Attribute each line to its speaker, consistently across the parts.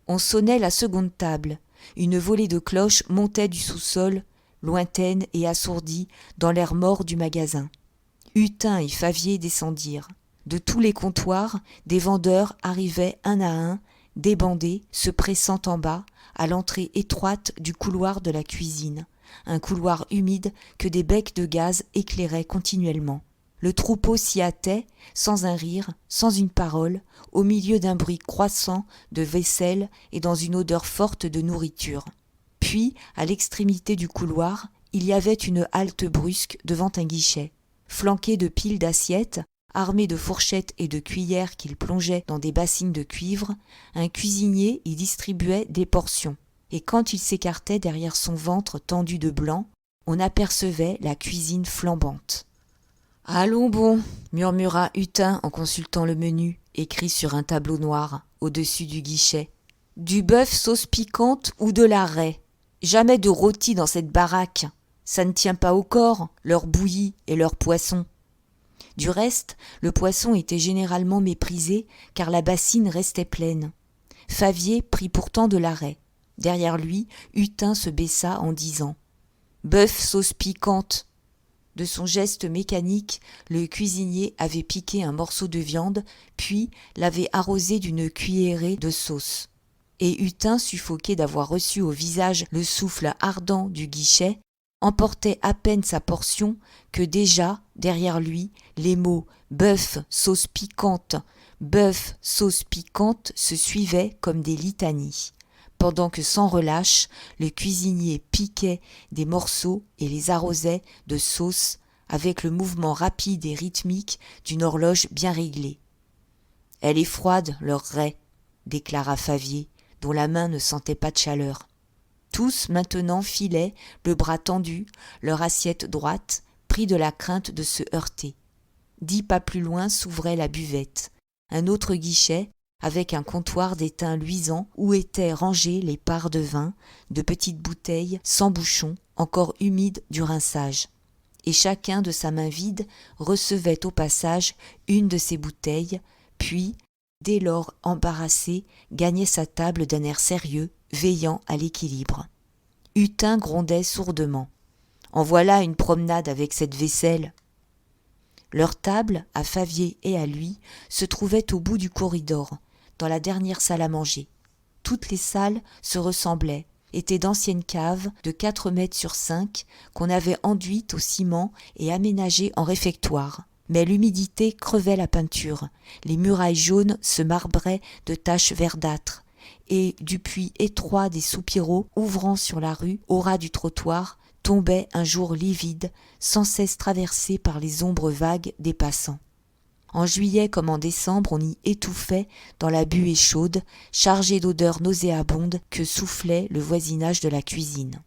Speaker 1: On sonnait la seconde table. Une volée de cloches montait du sous-sol, lointaine et assourdie, dans l'air mort du magasin. Hutin et Favier descendirent. De tous les comptoirs, des vendeurs arrivaient un à un, débandés, se pressant en bas, à l'entrée étroite du couloir de la cuisine, un couloir humide que des becs de gaz éclairaient continuellement. Le troupeau s'y hâtait, sans un rire, sans une parole, au milieu d'un bruit croissant de vaisselle et dans une odeur forte de nourriture. Puis, à l'extrémité du couloir, il y avait une halte brusque devant un guichet. Flanqué de piles d'assiettes, armé de fourchettes et de cuillères qu'il plongeait dans des bassines de cuivre, un cuisinier y distribuait des portions. Et quand il s'écartait derrière son ventre tendu de blanc, on apercevait la cuisine flambante. « Allons bon !» murmura Hutin en consultant le menu, écrit sur un tableau noir, au-dessus du guichet. « Du bœuf sauce piquante ou de la raie. Jamais de rôti dans cette baraque. Ça ne tient pas au corps, leur bouillie et leur poisson. » Du reste, le poisson était généralement méprisé, car la bassine restait pleine. Favier prit pourtant de la raie. Derrière lui, Hutin se baissa en disant « Bœuf sauce piquante !» De son geste mécanique, le cuisinier avait piqué un morceau de viande, puis l'avait arrosé d'une cuillerée de sauce. Et Hutin, suffoqué d'avoir reçu au visage le souffle ardent du guichet, emportait à peine sa portion que déjà, derrière lui, les mots « bœuf, sauce piquante »,« bœuf, sauce piquante » se suivaient comme des litanies, pendant que sans relâche, le cuisinier piquait des morceaux et les arrosait de sauce avec le mouvement rapide et rythmique d'une horloge bien réglée. « Elle est froide, leur raie », déclara Favier, dont la main ne sentait pas de chaleur. Tous maintenant filaient, le bras tendu, leur assiette droite, pris de la crainte de se heurter. 10 pas plus loin s'ouvrait la buvette, un autre guichet, avec un comptoir d'étain luisant où étaient rangées les parts de vin, de petites bouteilles sans bouchon, encore humides du rinçage. Et chacun de sa main vide recevait au passage une de ces bouteilles, puis, dès lors embarrassé, gagnait sa table d'un air sérieux, veillant à l'équilibre. Hutin grondait sourdement. « En voilà une promenade avec cette vaisselle !» Leur table, à Favier et à lui, se trouvait au bout du corridor, dans la dernière salle à manger. Toutes les salles se ressemblaient, étaient d'anciennes caves de 4 mètres sur 5 qu'on avait enduites au ciment et aménagées en réfectoire. Mais l'humidité crevait la peinture, les murailles jaunes se marbraient de taches verdâtres, et du puits étroit des soupiraux ouvrant sur la rue, au ras du trottoir, tombait un jour livide, sans cesse traversé par les ombres vagues des passants. En juillet comme en décembre, on y étouffait dans la buée chaude, chargée d'odeurs nauséabondes que soufflait le voisinage de la cuisine.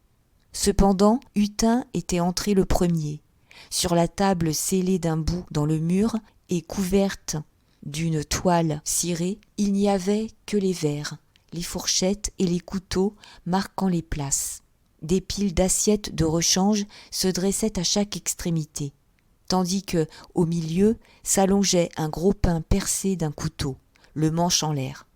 Speaker 1: Cependant, Hutin était entré le premier. Sur la table scellée d'un bout dans le mur et couverte d'une toile cirée, il n'y avait que les verres, les fourchettes et les couteaux marquant les places. Des piles d'assiettes de rechange se dressaient à chaque extrémité, tandis que, au milieu, s'allongeait un gros pain percé d'un couteau, le manche en l'air.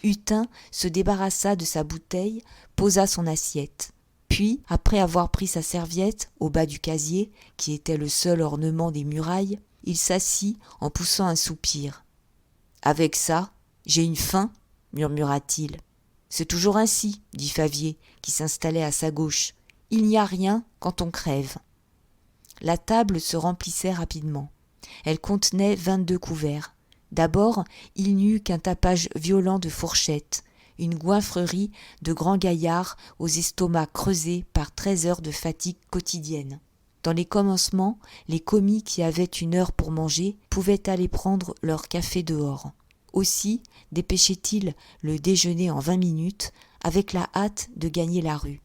Speaker 1: Hutin se débarrassa de sa bouteille, posa son assiette. Puis, après avoir pris sa serviette au bas du casier, qui était le seul ornement des murailles, il s'assit en poussant un soupir. « Avec ça, j'ai une faim, » murmura-t-il. « C'est toujours ainsi, » dit Favier, qui s'installait à sa gauche. « Il n'y a rien quand on crève. » La table se remplissait rapidement. Elle contenait 22 couverts. D'abord, il n'y eut qu'un tapage violent de fourchettes, une goinfrerie de grands gaillards aux estomacs creusés par 13 heures de fatigue quotidienne. Dans les commencements, les commis qui avaient 1 heure pour manger pouvaient aller prendre leur café dehors. Aussi dépêchaient-ils le déjeuner en 20 minutes, avec la hâte de gagner la rue.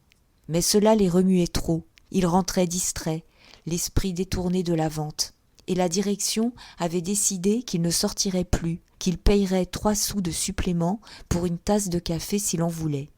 Speaker 1: Mais cela les remuait trop. Ils rentraient distraits, l'esprit détourné de la vente. Et la direction avait décidé qu'ils ne sortiraient plus, qu'ils paieraient 3 sous de supplément pour une tasse de café si l'on voulait.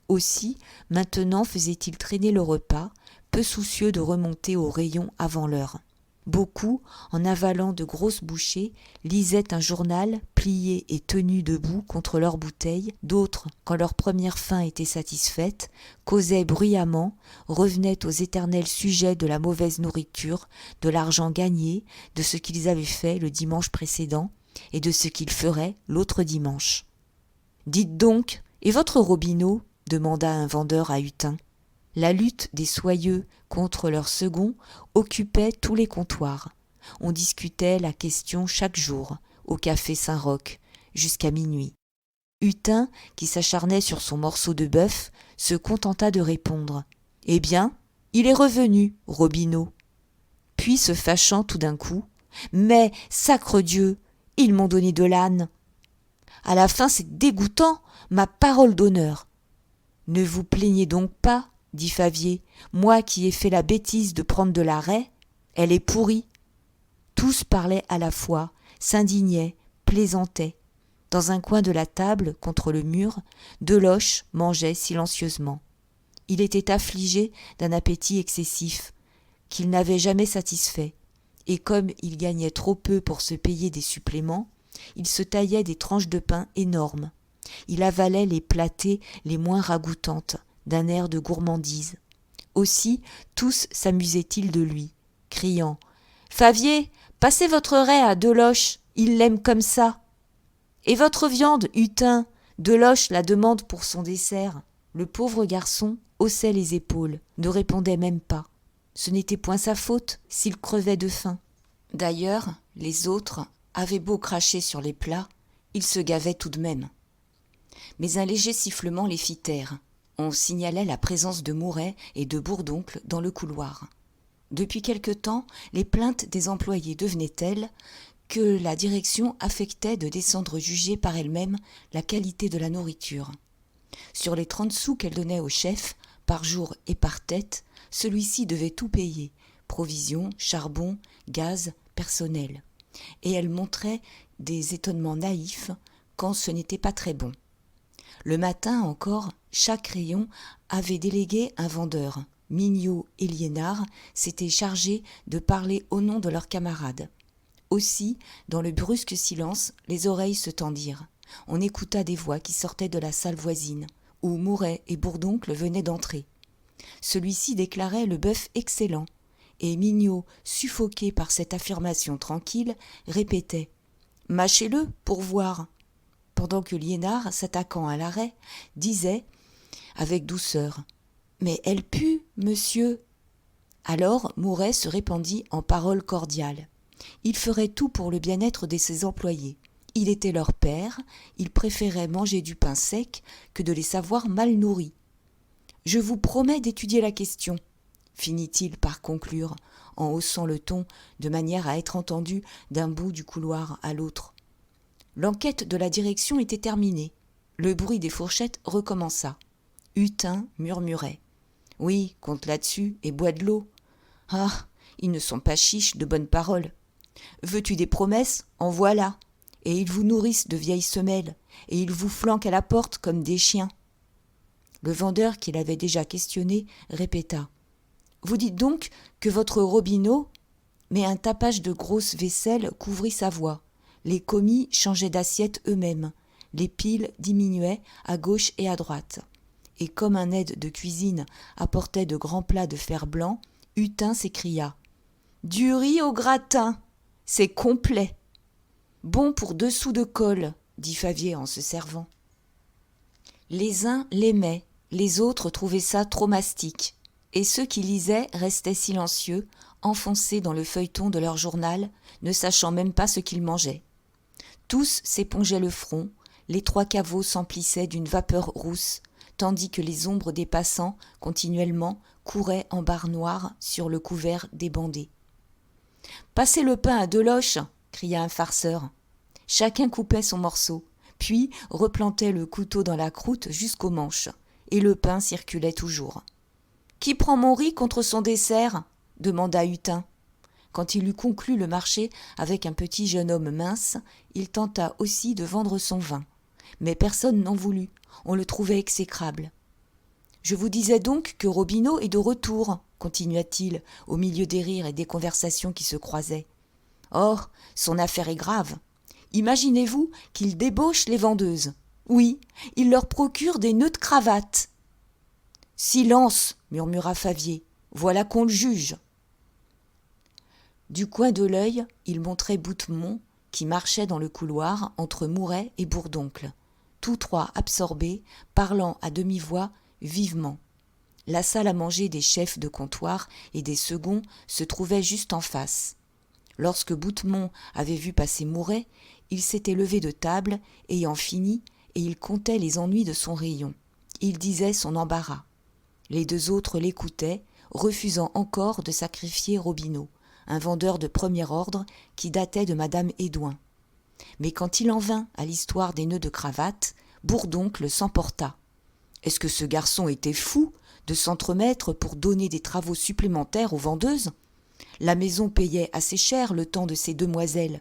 Speaker 1: Aussi, maintenant faisaient-ils traîner le repas, peu soucieux de remonter au rayon avant l'heure. Beaucoup, en avalant de grosses bouchées, lisaient un journal plié et tenu debout contre leur bouteille. D'autres, quand leur première faim était satisfaite, causaient bruyamment, revenaient aux éternels sujets de la mauvaise nourriture, de l'argent gagné, de ce qu'ils avaient fait le dimanche précédent et de ce qu'ils feraient l'autre dimanche. « Dites donc, et votre Robineau ?» demanda un vendeur à Hutin. La lutte des soyeux contre leurs seconds occupait tous les comptoirs. On discutait la question chaque jour, au café Saint-Roch, jusqu'à minuit. Hutin, qui s'acharnait sur son morceau de bœuf, se contenta de répondre « Eh bien, il est revenu, Robineau !» Puis, se fâchant tout d'un coup, « Mais, sacre Dieu, ils m'ont donné de l'âne !» À la fin, c'est dégoûtant, ma parole d'honneur. « Ne vous plaignez donc pas, dit Favier, moi qui ai fait la bêtise de prendre de la raie, elle est pourrie. » Tous parlaient à la fois, s'indignaient, plaisantaient. Dans un coin de la table, contre le mur, Deloche mangeait silencieusement. Il était affligé d'un appétit excessif, qu'il n'avait jamais satisfait, et comme il gagnait trop peu pour se payer des suppléments, il se taillait des tranches de pain énormes. Il avalait les plâtées les moins ragoûtantes, d'un air de gourmandise. Aussi, tous s'amusaient-ils de lui, criant « Favier, passez votre raie à Deloche, il l'aime comme ça. Et votre viande, Hutin, Deloche la demande pour son dessert. » Le pauvre garçon haussait les épaules, ne répondait même pas. Ce n'était point sa faute s'il crevait de faim. D'ailleurs, les autres avaient beau cracher sur les plats, ils se gavaient tout de même. Mais un léger sifflement les fit taire. On signalait la présence de Mouret et de Bourdoncle dans le couloir. Depuis quelque temps, les plaintes des employés devenaient telles que la direction affectait de descendre juger par elle-même la qualité de la nourriture. Sur les 30 sous qu'elle donnait au chef, par jour et par tête, celui-ci devait tout payer, provisions, charbon, gaz, personnel. Et elle montrait des étonnements naïfs quand ce n'était pas très bon. Le matin encore, chaque rayon avait délégué un vendeur. Mignot et Liénard s'étaient chargés de parler au nom de leurs camarades. Aussi, dans le brusque silence, les oreilles se tendirent. On écouta des voix qui sortaient de la salle voisine, où Mouret et Bourdoncle venaient d'entrer. Celui-ci déclarait le bœuf excellent, et Mignot, suffoqué par cette affirmation tranquille, répétait « Mâchez-le pour voir !» pendant que Liénard, s'attaquant à l'arrêt, disait avec douceur « Mais elle pue, monsieur !» Alors Mouret se répandit en paroles cordiales. Il ferait tout pour le bien-être de ses employés. Il était leur père, il préférait manger du pain sec que de les savoir mal nourris. « Je vous promets d'étudier la question », finit-il par conclure, en haussant le ton de manière à être entendu d'un bout du couloir à l'autre. L'enquête de la direction était terminée. Le bruit des fourchettes recommença. Hutin murmurait. « Oui, compte là-dessus et bois de l'eau. Ah, ils ne sont pas chiches de bonnes paroles. Veux-tu des promesses? En voilà. Et ils vous nourrissent de vieilles semelles, et ils vous flanquent à la porte comme des chiens. » Le vendeur, qui l'avait déjà questionné, répéta. « Vous dites donc que votre Robineau... » Mais un tapage de grosse vaisselle couvrit sa voix. Les commis changeaient d'assiette eux-mêmes. Les piles diminuaient à gauche et à droite. Et comme un aide de cuisine apportait de grands plats de fer blanc, Hutin s'écria. « Du riz au gratin, c'est complet. »« Bon pour 2 sous de colle, » dit Favier en se servant. Les uns l'aimaient, les autres trouvaient ça trop mastique. Et ceux qui lisaient restaient silencieux, enfoncés dans le feuilleton de leur journal, ne sachant même pas ce qu'ils mangeaient. Tous s'épongeaient le front, les 3 caveaux s'emplissaient d'une vapeur rousse, tandis que les ombres des passants, continuellement, couraient en barres noires sur le couvert débandé. « Passez le pain à Deloche !» cria un farceur. Chacun coupait son morceau, puis replantait le couteau dans la croûte jusqu'aux manches, et le pain circulait toujours. « Qui prend mon riz contre son dessert ?» demanda Hutin. Quand il eut conclu le marché avec un petit jeune homme mince, il tenta aussi de vendre son vin. Mais personne n'en voulut, on le trouvait exécrable. Je vous disais donc que Robineau est de retour, continua-t-il, au milieu des rires et des conversations qui se croisaient. Or, son affaire est grave. Imaginez-vous qu'il débauche les vendeuses. Oui, il leur procure des nœuds de cravate. « Silence !» murmura Favier. « Voilà qu'on le juge. » Du coin de l'œil, il montrait Boutemont, qui marchait dans le couloir entre Mouret et Bourdoncle, tous trois absorbés, parlant à demi-voix, vivement. La salle à manger des chefs de comptoir et des seconds se trouvait juste en face. Lorsque Boutemont avait vu passer Mouret, il s'était levé de table, ayant fini, et il comptait les ennuis de son rayon. Il disait son embarras. Les deux autres l'écoutaient, refusant encore de sacrifier Robineau, un vendeur de premier ordre qui datait de madame Édouin. Mais quand il en vint à l'histoire des nœuds de cravate, Bourdoncle s'emporta. Est-ce que ce garçon était fou de s'entremettre pour donner des travaux supplémentaires aux vendeuses ? La maison payait assez cher le temps de ces demoiselles.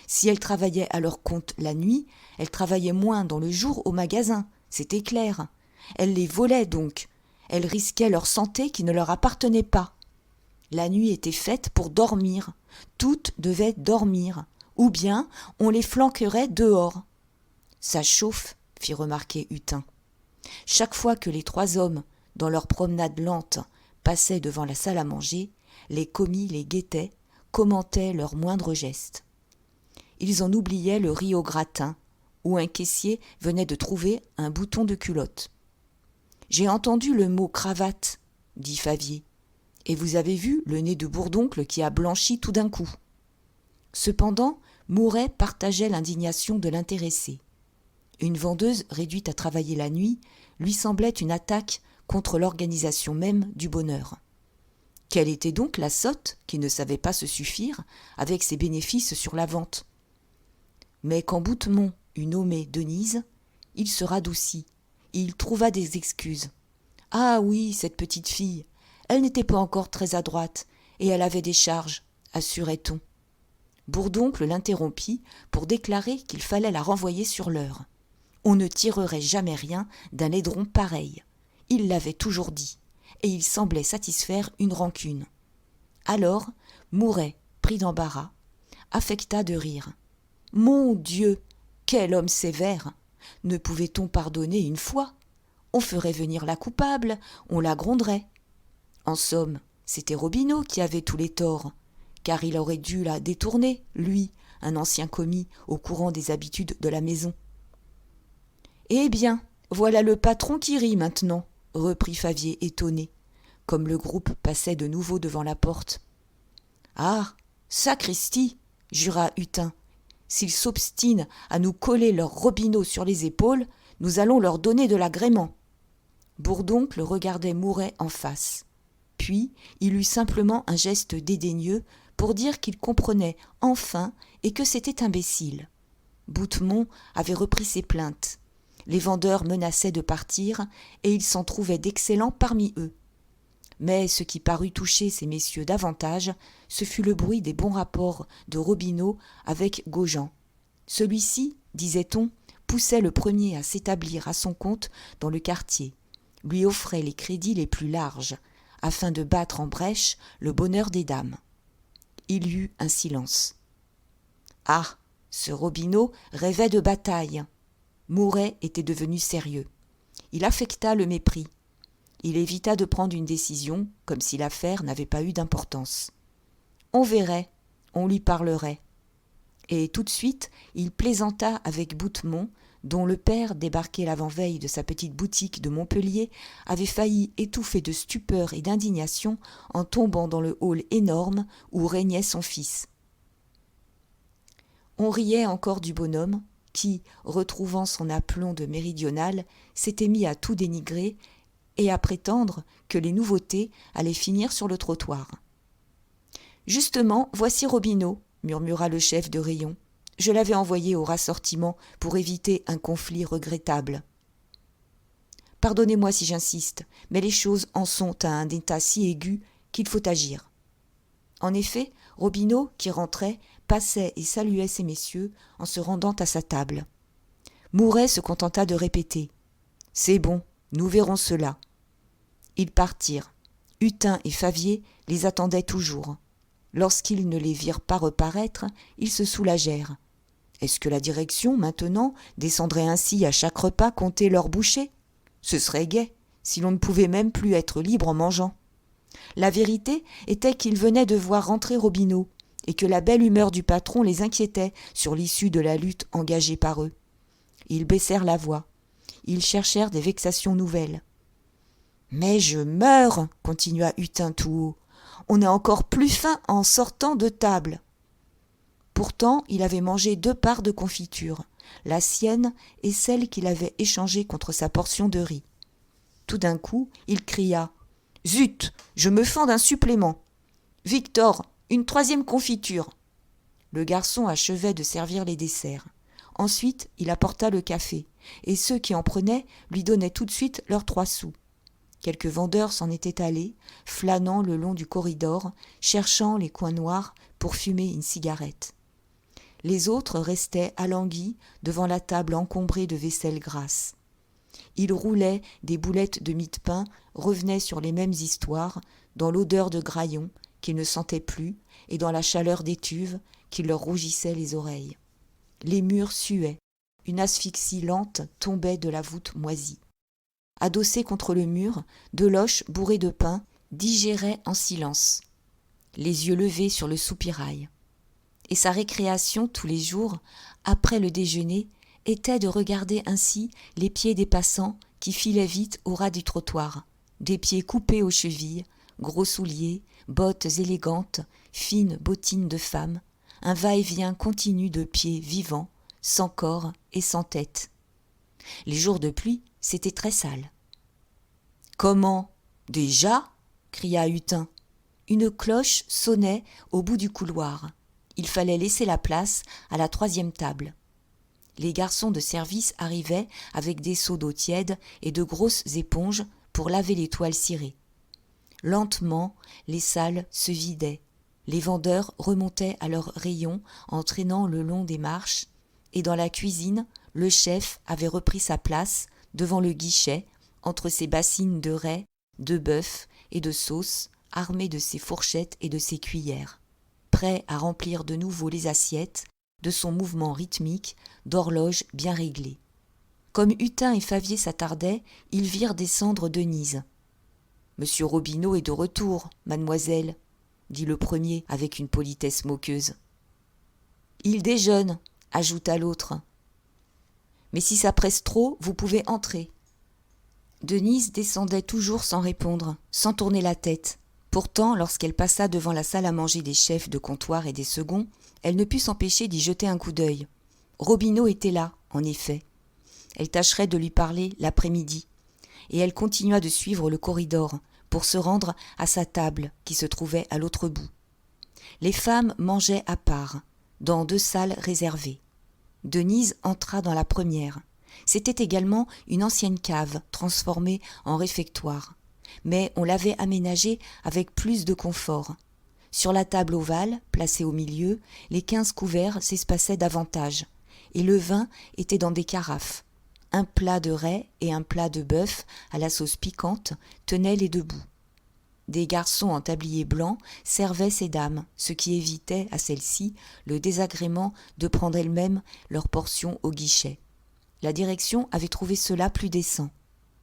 Speaker 1: Si elles travaillaient à leur compte la nuit, elles travaillaient moins dans le jour au magasin, c'était clair. Elles les volaient donc. Elles risquaient leur santé qui ne leur appartenait pas. La nuit était faite pour dormir. Toutes devaient dormir. Ou bien on les flanquerait dehors. « Ça chauffe », fit remarquer Hutin. Chaque fois que les trois hommes, dans leur promenade lente, passaient devant la salle à manger, les commis les guettaient, commentaient leurs moindres gestes. Ils en oubliaient le riz au gratin, où un caissier venait de trouver un bouton de culotte. « J'ai entendu le mot cravate, » dit Favier. « Et vous avez vu le nez de Bourdoncle qui a blanchi tout d'un coup. » Cependant, Mouret partageait l'indignation de l'intéressé. Une vendeuse réduite à travailler la nuit lui semblait une attaque contre l'organisation même du bonheur. Quelle était donc la sotte qui ne savait pas se suffire avec ses bénéfices sur la vente ? Mais quand Boutemont eut nommé Denise, il se radoucit et il trouva des excuses. Ah oui, cette petite fille, elle n'était pas encore très adroite et elle avait des charges, assurait-on. Bourdoncle l'interrompit pour déclarer qu'il fallait la renvoyer sur l'heure. On ne tirerait jamais rien d'un laidron pareil. Il l'avait toujours dit, et il semblait satisfaire une rancune. Alors, Mouret, pris d'embarras, affecta de rire. « Mon Dieu, quel homme sévère ! Ne pouvait-on pardonner une fois ? On ferait venir la coupable, on la gronderait. » En somme, c'était Robineau qui avait tous les torts, car il aurait dû la détourner, lui, un ancien commis au courant des habitudes de la maison. « Eh bien, voilà le patron qui rit maintenant, » reprit Favier étonné, comme le groupe passait de nouveau devant la porte. « Ah, sacristi !» jura Hutin. « S'ils s'obstinent à nous coller leur Robineau sur les épaules, nous allons leur donner de l'agrément. » Bourdoncle regardait Mouret en face. Puis il eut simplement un geste dédaigneux pour dire qu'il comprenait enfin et que c'était imbécile. Boutemont avait repris ses plaintes. Les vendeurs menaçaient de partir et il s'en trouvait d'excellents parmi eux. Mais ce qui parut toucher ces messieurs davantage, ce fut le bruit des bons rapports de Robineau avec Gaujean. Celui-ci, disait-on, poussait le premier à s'établir à son compte dans le quartier, lui offrait les crédits les plus larges, afin de battre en brèche le bonheur des dames. Il y eut un silence. Ah, ce Robineau rêvait de bataille. Mouret était devenu sérieux. Il affecta le mépris. Il évita de prendre une décision, comme si l'affaire n'avait pas eu d'importance. On verrait, on lui parlerait. Et tout de suite, il plaisanta avec Boutemont, dont le père, débarqué l'avant-veille de sa petite boutique de Montpellier, avait failli étouffer de stupeur et d'indignation en tombant dans le hall énorme où régnait son fils. On riait encore du bonhomme, qui, retrouvant son aplomb de méridional, s'était mis à tout dénigrer et à prétendre que les nouveautés allaient finir sur le trottoir. « Justement, voici Robineau, » murmura le chef de rayon. « Je l'avais envoyé au rassortiment pour éviter un conflit regrettable. » Pardonnez-moi si j'insiste, mais les choses en sont à un état si aigu qu'il faut agir. En effet, Robineau, qui rentrait, passait et saluait ces messieurs en se rendant à sa table. Mouret se contenta de répéter « C'est bon, nous verrons cela ». Ils partirent. Hutin et Favier les attendaient toujours. Lorsqu'ils ne les virent pas reparaître, ils se soulagèrent. Est-ce que la direction, maintenant, descendrait ainsi à chaque repas compter leurs bouchées ? Ce serait gai, si l'on ne pouvait même plus être libre en mangeant. La vérité était qu'ils venaient de voir rentrer Robineau, et que la belle humeur du patron les inquiétait sur l'issue de la lutte engagée par eux. Ils baissèrent la voix. Ils cherchèrent des vexations nouvelles. « Mais je meurs !» continua Hutin tout haut. « On est encore plus faim en sortant de table. » Pourtant, il avait mangé 2 parts de confiture, la sienne et celle qu'il avait échangée contre sa portion de riz. Tout d'un coup, il cria « Zut, je me fends d'un supplément. Victor, une 3e confiture. » Le garçon achevait de servir les desserts. Ensuite, il apporta le café, et ceux qui en prenaient lui donnaient tout de suite leurs 3 sous. Quelques vendeurs s'en étaient allés, flânant le long du corridor, cherchant les coins noirs pour fumer une cigarette. Les autres restaient alanguis devant la table encombrée de vaisselle grasse. Ils roulaient des boulettes de mie de pain, revenaient sur les mêmes histoires, dans l'odeur de graillon qu'ils ne sentaient plus et dans la chaleur d'étuve qui leur rougissait les oreilles. Les murs suaient, une asphyxie lente tombait de la voûte moisie. Adossés contre le mur, Deloche, bourré de pain, digérait en silence, les yeux levés sur le soupirail. Et sa récréation tous les jours, après le déjeuner, était de regarder ainsi les pieds des passants qui filaient vite au ras du trottoir, des pieds coupés aux chevilles, gros souliers, bottes élégantes, fines bottines de femme, un va-et-vient continu de pieds vivants, sans corps et sans tête. Les jours de pluie, c'était très sale. « Comment ? Déjà ?» cria Hutin. Une cloche sonnait au bout du couloir. Il fallait laisser la place à la 3e table. Les garçons de service arrivaient avec des seaux d'eau tiède et de grosses éponges pour laver les toiles cirées. Lentement, les salles se vidaient. Les vendeurs remontaient à leurs rayons en traînant le long des marches, et dans la cuisine, le chef avait repris sa place devant le guichet, entre ses bassines de raie, de bœuf et de sauce, armé de ses fourchettes et de ses cuillères, prêt à remplir de nouveau les assiettes de son mouvement rythmique d'horloge bien réglée. Comme Hutin et Favier s'attardaient, ils virent descendre Denise. « Monsieur Robineau est de retour, mademoiselle, » dit le premier avec une politesse moqueuse. « Il déjeune, » ajouta l'autre. « Mais si ça presse trop, vous pouvez entrer. » Denise descendait toujours sans répondre, sans tourner la tête. Pourtant, lorsqu'elle passa devant la salle à manger des chefs de comptoir et des seconds, elle ne put s'empêcher d'y jeter un coup d'œil. Robineau était là, en effet. Elle tâcherait de lui parler l'après-midi, et elle continua de suivre le corridor pour se rendre à sa table qui se trouvait à l'autre bout. Les femmes mangeaient à part, dans 2 salles réservées. Denise entra dans la première. C'était également une ancienne cave transformée en réfectoire, mais on l'avait aménagée avec plus de confort. Sur la table ovale, placée au milieu, les 15 couverts s'espaçaient davantage, et le vin était dans des carafes. Un plat de raie et un plat de bœuf à la sauce piquante tenaient les 2 bouts. Des garçons en tablier blanc servaient ces dames, ce qui évitait à celles-ci le désagrément de prendre elles-mêmes leur portion au guichet. La direction avait trouvé cela plus décent.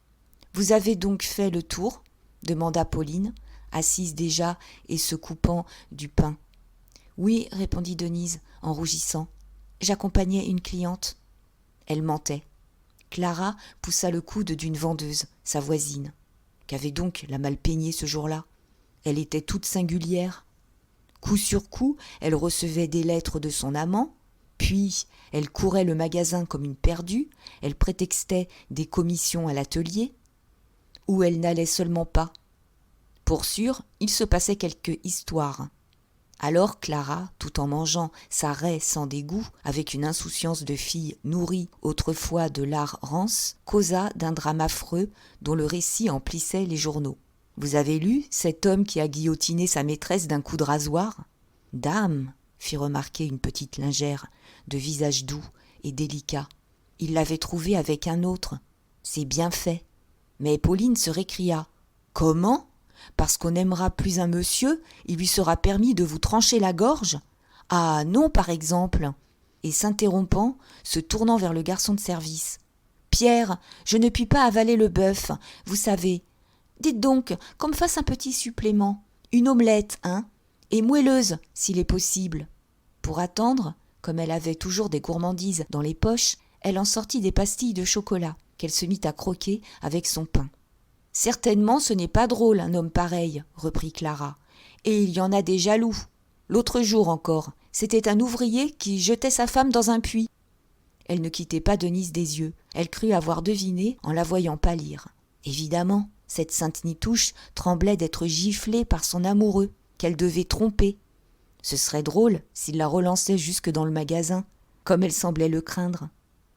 Speaker 1: « Vous avez donc fait le tour ?» demanda Pauline, assise déjà et se coupant du pain. « Oui, » répondit Denise en rougissant. « J'accompagnais une cliente. » Elle mentait. Clara poussa le coude d'une vendeuse, sa voisine. Qu'avait donc la mal peignée ce jour-là ? Elle était toute singulière. Coup sur coup, elle recevait des lettres de son amant, puis elle courait le magasin comme une perdue, elle prétextait des commissions à l'atelier, où elle n'allait seulement pas. Pour sûr, il se passait quelque histoire. Alors Clara, tout en mangeant sa raie sans dégoût, avec une insouciance de fille nourrie autrefois de l'art rance, causa d'un drame affreux dont le récit emplissait les journaux. « Vous avez lu cet homme qui a guillotiné sa maîtresse d'un coup de rasoir ?»« Dame !» fit remarquer une petite lingère, de visage doux et délicat. Il l'avait trouvé avec un autre. C'est bien fait. Mais Pauline se récria. Comment ? Parce qu'on n'aimera plus un monsieur, il lui sera permis de vous trancher la gorge ? Ah non, par exemple. Et s'interrompant, se tournant vers le garçon de service. Pierre, je ne puis pas avaler le bœuf, vous savez. Dites donc, qu'on me fasse un petit supplément. Une omelette, hein ? Et moelleuse, s'il est possible. Pour attendre, comme elle avait toujours des gourmandises dans les poches, elle en sortit des pastilles de chocolat, qu'elle se mit à croquer avec son pain. « Certainement, ce n'est pas drôle, un homme pareil, » reprit Clara. « Et il y en a des jaloux. L'autre jour encore, c'était un ouvrier qui jetait sa femme dans un puits. » Elle ne quittait pas Denise des yeux. Elle crut avoir deviné en la voyant pâlir. Évidemment, cette sainte Nitouche tremblait d'être giflée par son amoureux, qu'elle devait tromper. Ce serait drôle s'il la relançait jusque dans le magasin, comme elle semblait le craindre.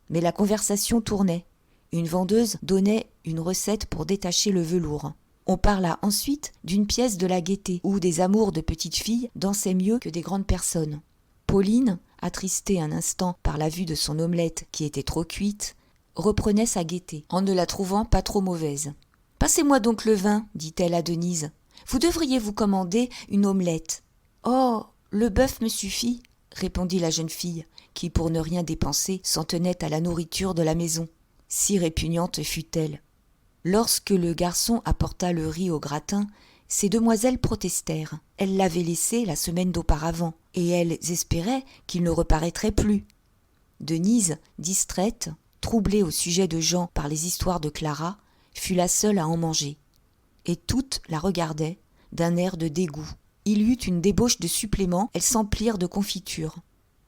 Speaker 1: Mais la conversation tournait. Une vendeuse donnait une recette pour détacher le velours. On parla ensuite d'une pièce de la Gaîté, où des amours de petites filles dansaient mieux que des grandes personnes. Pauline, attristée un instant par la vue de son omelette qui était trop cuite, reprenait sa gaieté, en ne la trouvant pas trop mauvaise. « Passez-moi donc le vin, dit-elle à Denise. Vous devriez vous commander une omelette. »« Oh, le bœuf me suffit, » répondit la jeune fille, qui, pour ne rien dépenser, s'en tenait à la nourriture de la maison. Si répugnante fut-elle. Lorsque le garçon apporta le riz au gratin, ces demoiselles protestèrent. Elles l'avaient laissé la semaine d'auparavant, et elles espéraient qu'il ne reparaîtrait plus. Denise, distraite, troublée au sujet de Jean par les histoires de Clara, fut la seule à en manger. Et toutes la regardaient, d'un air de dégoût. Il y eut une débauche de suppléments, elles s'emplirent de confitures.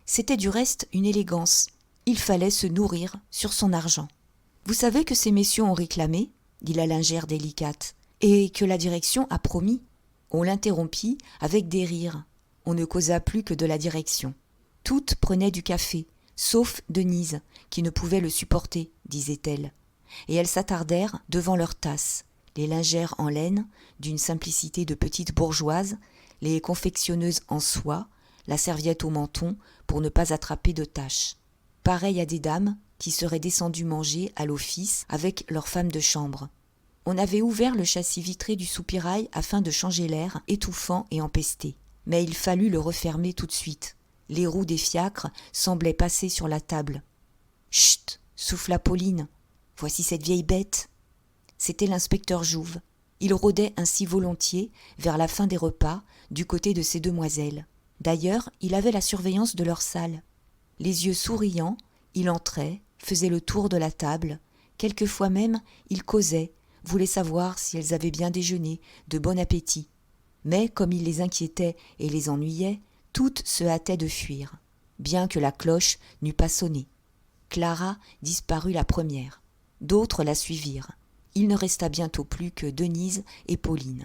Speaker 1: C'était du reste une élégance. Il fallait se nourrir sur son argent. « Vous savez que ces messieurs ont réclamé, » dit la lingère délicate, « et que la direction a promis. » On l'interrompit avec des rires. On ne causa plus que de la direction. Toutes prenaient du café, sauf Denise, qui ne pouvait le supporter, disait-elle. Et elles s'attardèrent devant leurs tasses, les lingères en laine, d'une simplicité de petites bourgeoises, les confectionneuses en soie, la serviette au menton pour ne pas attraper de taches. Pareilles à des dames qui seraient descendues manger à l'office avec leurs femmes de chambre. On avait ouvert le châssis vitré du soupirail afin de changer l'air étouffant et empesté. Mais il fallut le refermer tout de suite. Les roues des fiacres semblaient passer sur la table. « Chut !» souffla Pauline. « Voici cette vieille bête !» C'était l'inspecteur Jouve. Il rôdait ainsi volontiers, vers la fin des repas, du côté de ces demoiselles. D'ailleurs, il avait la surveillance de leur salle. Les yeux souriants, il entrait, faisait le tour de la table. Quelquefois même, il causait, voulait savoir si elles avaient bien déjeuné, de bon appétit. Mais comme il les inquiétait et les ennuyait, toutes se hâtaient de fuir, bien que la cloche n'eût pas sonné. Clara disparut la première. D'autres la suivirent. Il ne resta bientôt plus que Denise et Pauline.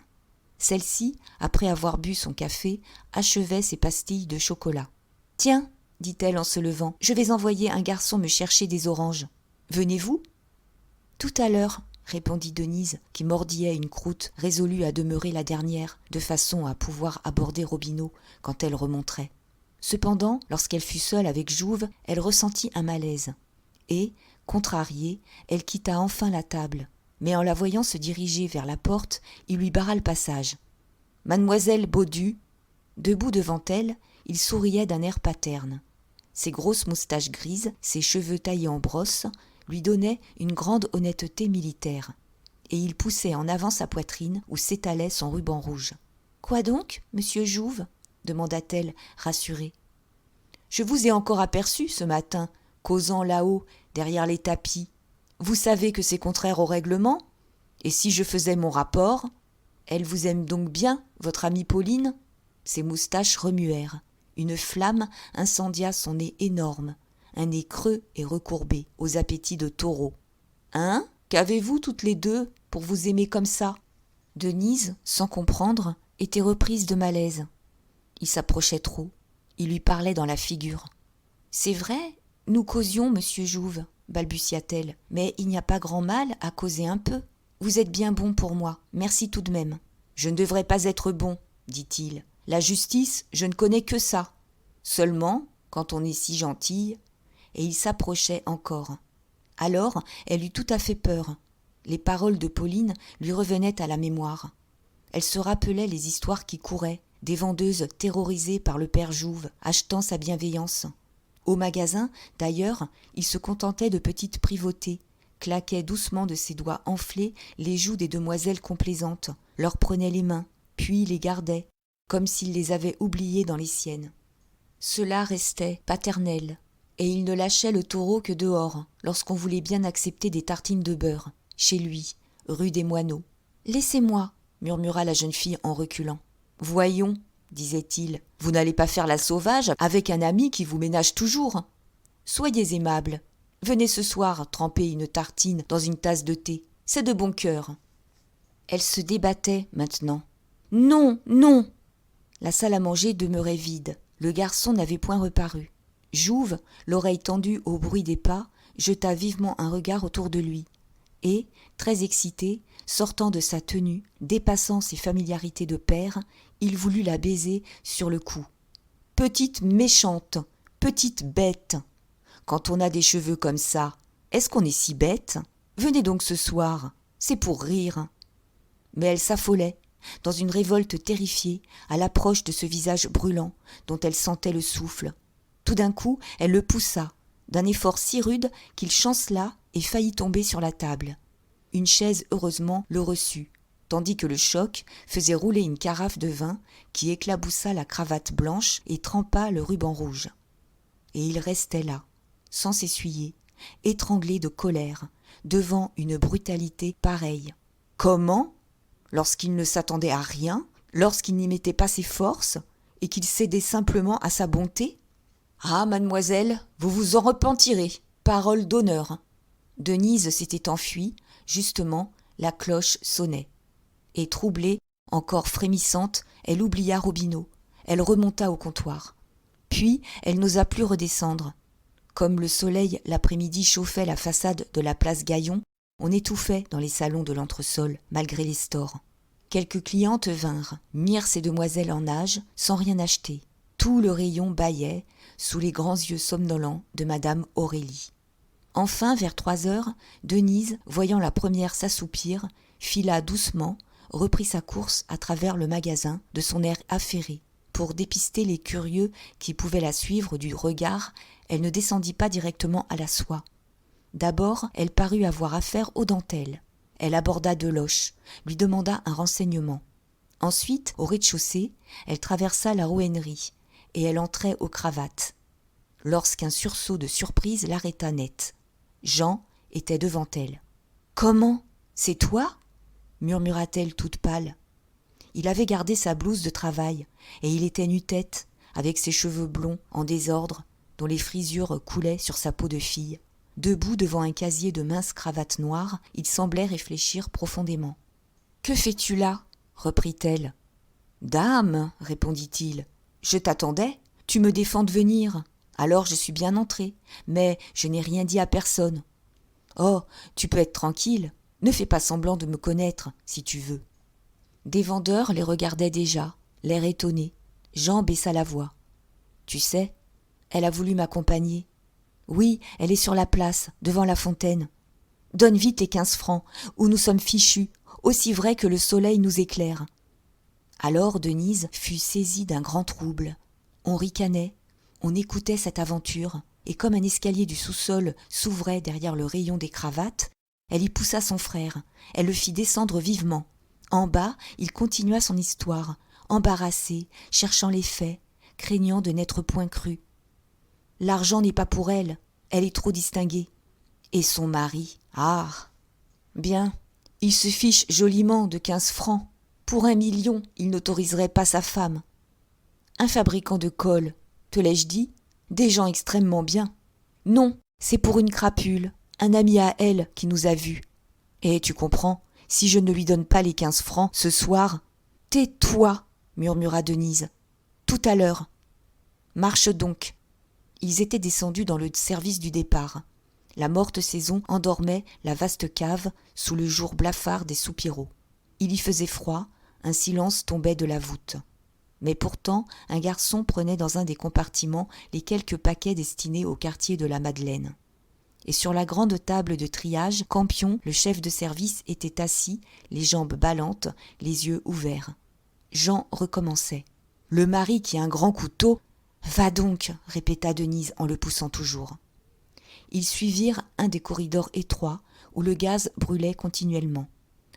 Speaker 1: Celle-ci, après avoir bu son café, achevait ses pastilles de chocolat. « Tiens, dit-elle en se levant, je vais envoyer un garçon me chercher des oranges. Venez-vous ? » « Tout à l'heure, » répondit Denise, qui mordillait une croûte, résolue à demeurer la dernière, de façon à pouvoir aborder Robineau quand elle remonterait. Cependant, lorsqu'elle fut seule avec Jouve, elle ressentit un malaise. Et, contrariée, elle quitta enfin la table. Mais en la voyant se diriger vers la porte, il lui barra le passage. Mademoiselle Baudu, debout devant elle, il souriait d'un air paterne. Ses grosses moustaches grises, ses cheveux taillés en brosse, lui donnaient une grande honnêteté militaire. Et il poussait en avant sa poitrine où s'étalait son ruban rouge. « Quoi donc, monsieur Jouve ?» demanda-t-elle, rassurée. « Je vous ai encore aperçu ce matin, causant là-haut, derrière les tapis. Vous savez que c'est contraire au règlement ? Et si je faisais mon rapport ? Elle vous aime donc bien, votre amie Pauline ?» Ses moustaches remuèrent. Une flamme incendia son nez énorme, un nez creux et recourbé, aux appétits de taureau. « Hein ? Qu'avez-vous toutes les deux pour vous aimer comme ça ?» Denise, sans comprendre, était reprise de malaise. Il s'approchait trop. Il lui parlait dans la figure. « C'est vrai, nous causions, monsieur Jouve, » balbutia-t-elle, « mais il n'y a pas grand mal à causer un peu. Vous êtes bien bon pour moi, merci tout de même. »« Je ne devrais pas être bon, » dit-il. « La justice, je ne connais que ça. Seulement, quand on est si gentille... » Et il s'approchait encore. Alors, elle eut tout à fait peur. Les paroles de Pauline lui revenaient à la mémoire. Elle se rappelait les histoires qui couraient, des vendeuses terrorisées par le père Jouve, achetant sa bienveillance. Au magasin, d'ailleurs, il se contentait de petites privautés, claquait doucement de ses doigts enflés les joues des demoiselles complaisantes, leur prenait les mains, puis les gardait, comme s'il les avait oubliées dans les siennes. Cela restait paternel, et il ne lâchait le taureau que dehors, lorsqu'on voulait bien accepter des tartines de beurre, chez lui, rue des Moineaux. « Laissez-moi » murmura la jeune fille en reculant. « Voyons, » disait-il, « vous n'allez pas faire la sauvage avec un ami qui vous ménage toujours. Soyez aimable. Venez ce soir tremper une tartine dans une tasse de thé. C'est de bon cœur. » Elle se débattait maintenant. « Non, non !» La salle à manger demeurait vide. Le garçon n'avait point reparu. Jouve, l'oreille tendue au bruit des pas, jeta vivement un regard autour de lui. Et, très excité, sortant de sa tenue, dépassant ses familiarités de père, il voulut la baiser sur le cou. « Petite méchante, petite bête. Quand on a des cheveux comme ça, est-ce qu'on est si bête ? Venez donc ce soir, c'est pour rire. » Mais elle s'affolait, dans une révolte terrifiée, à l'approche de ce visage brûlant, dont elle sentait le souffle. Tout d'un coup, elle le poussa, d'un effort si rude qu'il chancela et faillit tomber sur la table. Une chaise, heureusement, le reçut, tandis que le choc faisait rouler une carafe de vin qui éclaboussa la cravate blanche et trempa le ruban rouge. Et il restait là, sans s'essuyer, étranglé de colère, devant une brutalité pareille. Comment ? Lorsqu'il ne s'attendait à rien, lorsqu'il n'y mettait pas ses forces, et qu'il cédait simplement à sa bonté ? « Ah, mademoiselle, vous vous en repentirez, parole d'honneur !» Denise s'était enfuie, justement, la cloche sonnait. Et troublée, encore frémissante, elle oublia Robineau, elle remonta au comptoir. Puis, elle n'osa plus redescendre. Comme le soleil l'après-midi chauffait la façade de la place Gaillon, on étouffait dans les salons de l'entresol, malgré les stores. Quelques clientes vinrent, mirent ces demoiselles en âge, sans rien acheter. Tout le rayon bâillait sous les grands yeux somnolents de madame Aurélie. Enfin, vers 3 heures, Denise, voyant la première s'assoupir, fila doucement, reprit sa course à travers le magasin de son air affairé. Pour dépister les curieux qui pouvaient la suivre du regard, elle ne descendit pas directement à la soie. D'abord, elle parut avoir affaire aux dentelles. Elle aborda Deloche, lui demanda un renseignement. Ensuite, au rez-de-chaussée, elle traversa la Rouennerie, et elle entrait aux cravates. Lorsqu'un sursaut de surprise l'arrêta net. Jean était devant elle. « Comment ? C'est toi ?» murmura-t-elle toute pâle. Il avait gardé sa blouse de travail, et il était nu-tête, avec ses cheveux blonds en désordre, dont les frisures coulaient sur sa peau de fille. Debout devant un casier de minces cravates noires, il semblait réfléchir profondément. « Que fais-tu là ?» reprit-elle. « Dame, répondit-il, je t'attendais, tu me défends de venir. Alors je suis bien entré, mais je n'ai rien dit à personne. Oh, tu peux être tranquille, ne fais pas semblant de me connaître, si tu veux. » Des vendeurs les regardaient déjà, l'air étonné. Jean baissa la voix. « Tu sais, elle a voulu m'accompagner. Oui, elle est sur la place, devant la fontaine. Donne vite tes 15 francs, ou nous sommes fichus, aussi vrai que le soleil nous éclaire. » Alors Denise fut saisie d'un grand trouble. On ricanait, on écoutait cette aventure, et comme un escalier du sous-sol s'ouvrait derrière le rayon des cravates, elle y poussa son frère, elle le fit descendre vivement. En bas, il continua son histoire, embarrassé, cherchant les faits, craignant de n'être point cru. L'argent n'est pas pour elle, elle est trop distinguée. Et son mari, ah ! Bien, il se fiche joliment de 15 francs. Pour 1 million, il n'autoriserait pas sa femme. Un fabricant de colle, te l'ai-je dit ? Des gens extrêmement bien. Non, c'est pour une crapule, un ami à elle qui nous a vus. Et tu comprends, si je ne lui donne pas les 15 francs ce soir... « Tais-toi, murmura Denise. Tout à l'heure. Marche donc. » Ils étaient descendus dans le service du départ. La morte saison endormait la vaste cave sous le jour blafard des soupiraux. Il y faisait froid, un silence tombait de la voûte. Mais pourtant, un garçon prenait dans un des compartiments les quelques paquets destinés au quartier de la Madeleine. Et sur la grande table de triage, Campion, le chef de service, était assis, les jambes ballantes, les yeux ouverts. Jean recommençait. « Le mari qui a un grand couteau… »« Va donc !» répéta Denise en le poussant toujours. Ils suivirent un des corridors étroits où le gaz brûlait continuellement.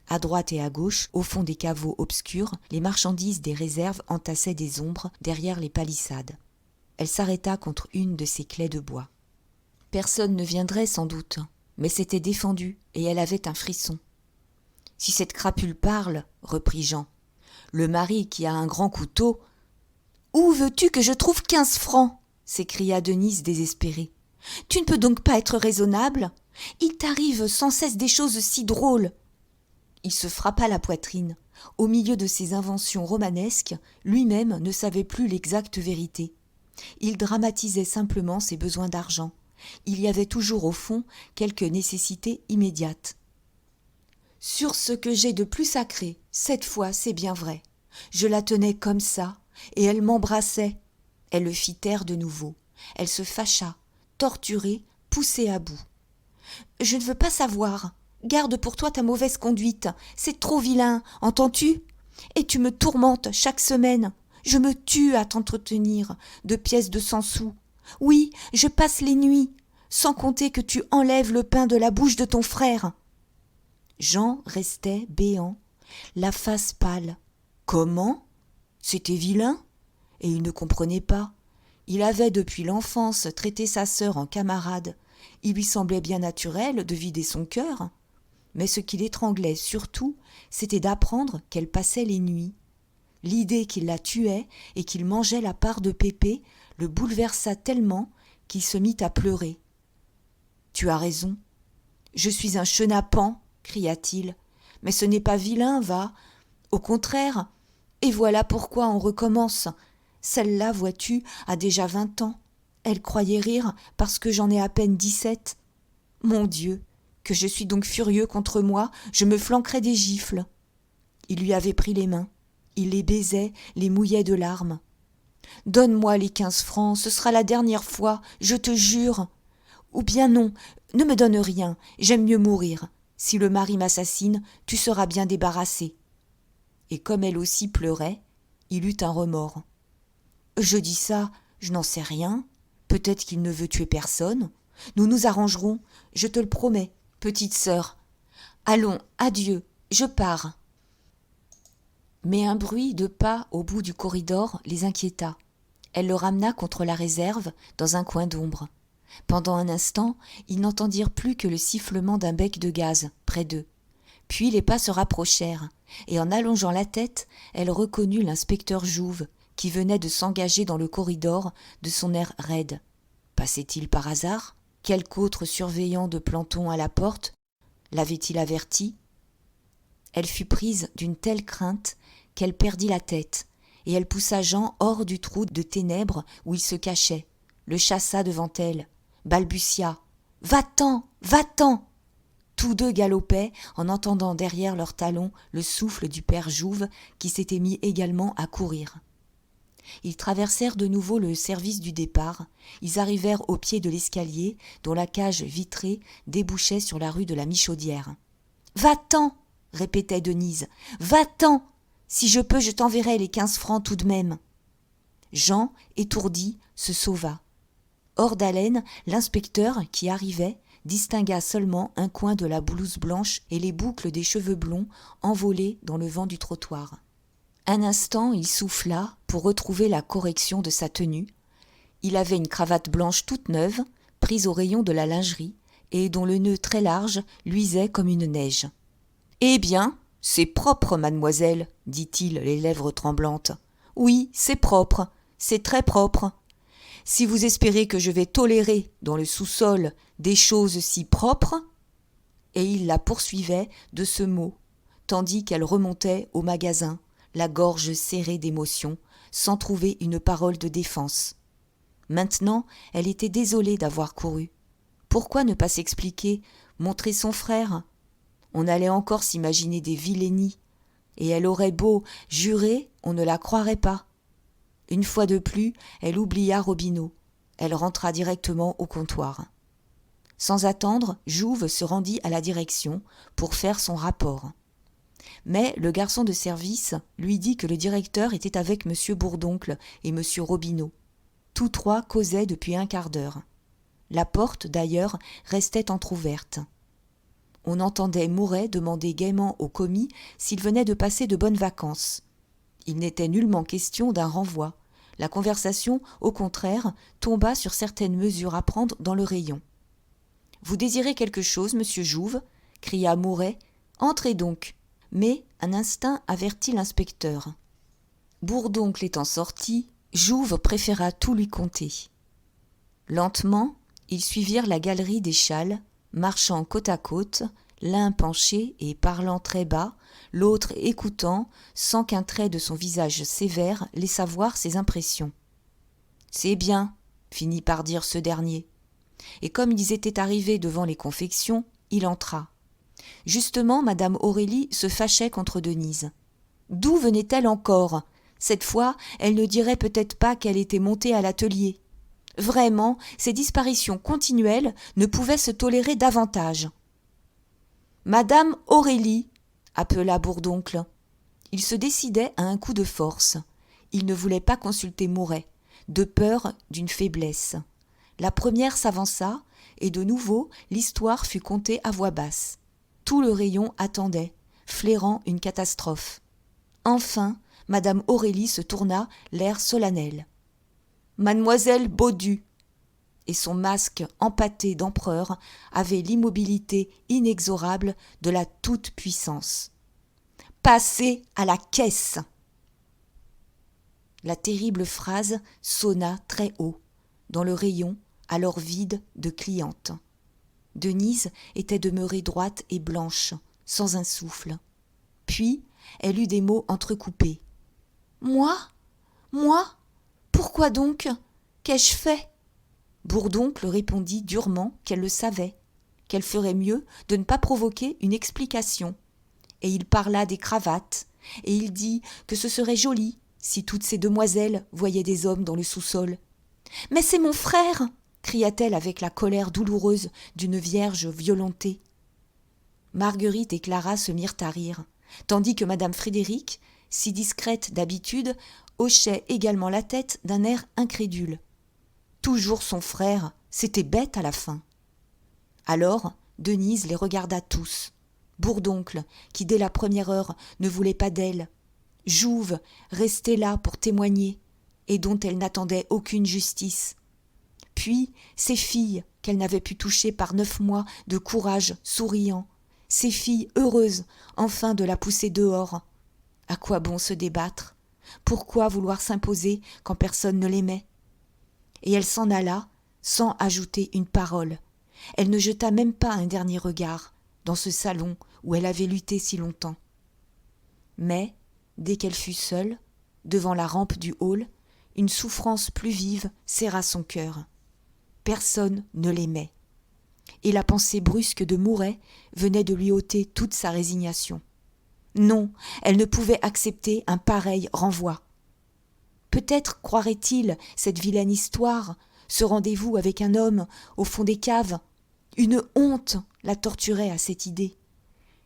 Speaker 1: À droite et à gauche, au fond des caveaux obscurs, les marchandises des réserves entassaient des ombres derrière les palissades. Elle s'arrêta contre une de ces claies de bois. Personne ne viendrait sans doute, mais c'était défendu et elle avait un frisson. « Si cette crapule parle, reprit Jean, le mari qui a un grand couteau… »« Où veux-tu que je trouve 15 francs ?» s'écria Denise désespérée. « Tu ne peux donc pas être raisonnable ? Il t'arrive sans cesse des choses si drôles. » Il se frappa la poitrine. Au milieu de ses inventions romanesques, lui-même ne savait plus l'exacte vérité. Il dramatisait simplement ses besoins d'argent. Il y avait toujours au fond quelque nécessité immédiate. « Sur ce que j'ai de plus sacré, cette fois c'est bien vrai. Je la tenais comme ça, et elle m'embrassait. » Elle le fit taire de nouveau. Elle se fâcha, torturée, poussée à bout. « Je ne veux pas savoir. Garde pour toi ta mauvaise conduite. C'est trop vilain, entends-tu ? Et tu me tourmentes chaque semaine. Je me tue à t'entretenir de pièces de 100 sous. Oui, je passe les nuits, sans compter que tu enlèves le pain de la bouche de ton frère. » Jean restait béant, la face pâle. Comment ? C'était vilain ? Et il ne comprenait pas. Il avait depuis l'enfance traité sa sœur en camarade. Il lui semblait bien naturel de vider son cœur. Mais ce qui l'étranglait surtout, c'était d'apprendre qu'elle passait les nuits. L'idée qu'il la tuait et qu'il mangeait la part de Pépé le bouleversa tellement qu'il se mit à pleurer. « Tu as raison. Je suis un chenapan, cria-t-il. Mais ce n'est pas vilain, va. Au contraire. Et voilà pourquoi on recommence. Celle-là, vois-tu, a déjà 20 ans. Elle croyait rire parce que j'en ai à peine 17. Mon Dieu, que je suis donc furieux contre moi, je me flanquerais des gifles. » Il lui avait pris les mains. Il les baisait, les mouillait de larmes. « Donne-moi les 15 francs, ce sera la dernière fois, je te jure. Ou bien non, ne me donne rien, j'aime mieux mourir. Si le mari m'assassine, tu seras bien débarrassé. » Et comme elle aussi pleurait, il eut un remords. « Je dis ça, je n'en sais rien. Peut-être qu'il ne veut tuer personne. Nous nous arrangerons, je te le promets, petite sœur. Allons, adieu, je pars. » Mais un bruit de pas au bout du corridor les inquiéta. Elle le ramena contre la réserve, dans un coin d'ombre. Pendant un instant, ils n'entendirent plus que le sifflement d'un bec de gaz, près d'eux. Puis les pas se rapprochèrent, et en allongeant la tête, elle reconnut l'inspecteur Jouve, qui venait de s'engager dans le corridor de son air raide. Passait-il par hasard ? Quelque autre surveillant de planton à la porte l'avait-il averti ? Elle fut prise d'une telle crainte qu'elle perdit la tête, et elle poussa Jean hors du trou de ténèbres où il se cachait, le chassa devant elle, balbutia « Va-t'en, va-t'en !» Tous deux galopaient en entendant derrière leurs talons le souffle du père Jouve qui s'était mis également à courir. Ils traversèrent de nouveau le service du départ. Ils arrivèrent au pied de l'escalier dont la cage vitrée débouchait sur la rue de la Michaudière. « Va-t'en !» répétait Denise. « Va-t'en ! Si je peux, je t'enverrai les 15 francs tout de même. » Jean, étourdi, se sauva. Hors d'haleine, l'inspecteur, qui arrivait, distingua seulement un coin de la blouse blanche et les boucles des cheveux blonds envolés dans le vent du trottoir. Un instant, il souffla pour retrouver la correction de sa tenue. Il avait une cravate blanche toute neuve, prise au rayon de la lingerie, et dont le nœud très large luisait comme une neige. « Eh bien, c'est propre, mademoiselle, » dit-il, les lèvres tremblantes. « Oui, c'est propre, c'est très propre. Si vous espérez que je vais tolérer dans le sous-sol des choses si propres… » Et il la poursuivait de ce mot, tandis qu'elle remontait au magasin, la gorge serrée d'émotion, sans trouver une parole de défense. Maintenant, elle était désolée d'avoir couru. Pourquoi ne pas s'expliquer, montrer son frère ? On allait encore s'imaginer des vilainies, et elle aurait beau jurer, on ne la croirait pas. Une fois de plus, elle oublia Robineau. Elle rentra directement au comptoir. Sans attendre, Jouve se rendit à la direction pour faire son rapport. Mais le garçon de service lui dit que le directeur était avec M. Bourdoncle et M. Robineau. Tous trois causaient depuis un quart d'heure. La porte, d'ailleurs, restait entr'ouverte. On entendait Mouret demander gaiement au commis s'il venait de passer de bonnes vacances. Il n'était nullement question d'un renvoi. La conversation, au contraire, tomba sur certaines mesures à prendre dans le rayon. « Vous désirez quelque chose, monsieur Jouve » cria Mouret. « Entrez donc !» Mais un instinct avertit l'inspecteur. Bourdoncle étant sorti, Jouve préféra tout lui conter. Lentement, ils suivirent la galerie des Châles, marchant côte à côte, l'un penché et parlant très bas, l'autre écoutant, sans qu'un trait de son visage sévère laissât voir ses impressions. « C'est bien », finit par dire ce dernier. Et comme ils étaient arrivés devant les confections, il entra. Justement, madame Aurélie se fâchait contre Denise. D'où venait-elle encore ? Cette fois, elle ne dirait peut-être pas qu'elle était montée à l'atelier. Vraiment, ces disparitions continuelles ne pouvaient se tolérer davantage. « Madame Aurélie !» appela Bourdoncle. Il se décidait à un coup de force. Il ne voulait pas consulter Mouret, de peur d'une faiblesse. La première s'avança, et de nouveau l'histoire fut contée à voix basse. Tout le rayon attendait, flairant une catastrophe. Enfin, madame Aurélie se tourna, l'air solennel. « Mademoiselle Baudu !» Et son masque empâté d'empereur avait l'immobilité inexorable de la toute-puissance. « Passez à la caisse !» La terrible phrase sonna très haut, dans le rayon, alors vide de clientes. Denise était demeurée droite et blanche, sans un souffle. Puis, elle eut des mots entrecoupés. « Moi ? Moi ? Pourquoi donc ? Qu'ai-je fait ?» Bourdoncle répondit durement qu'elle le savait, qu'elle ferait mieux de ne pas provoquer une explication. Et il parla des cravates, et il dit que ce serait joli si toutes ces demoiselles voyaient des hommes dans le sous-sol. « Mais c'est mon frère !» cria-t-elle avec la colère douloureuse d'une vierge violentée. Marguerite et Clara se mirent à rire, tandis que madame Frédéric, si discrète d'habitude, hochait également la tête d'un air incrédule. Toujours son frère, c'était bête à la fin. Alors, Denise les regarda tous. Bourdoncle, qui dès la première heure ne voulait pas d'elle. Jouve, restée là pour témoigner, et dont elle n'attendait aucune justice. Puis, ces filles qu'elle n'avait pu toucher par 9 mois de courage souriant, ces filles heureuses enfin de la pousser dehors. À quoi bon se débattre ? Pourquoi vouloir s'imposer quand personne ne l'aimait ? Et elle s'en alla sans ajouter une parole. Elle ne jeta même pas un dernier regard dans ce salon où elle avait lutté si longtemps. Mais, dès qu'elle fut seule, devant la rampe du hall, une souffrance plus vive serra son cœur. Personne ne l'aimait. Et la pensée brusque de Mouret venait de lui ôter toute sa résignation. Non, elle ne pouvait accepter un pareil renvoi. Peut-être croirait-il cette vilaine histoire, ce rendez-vous avec un homme au fond des caves. Une honte la torturait à cette idée.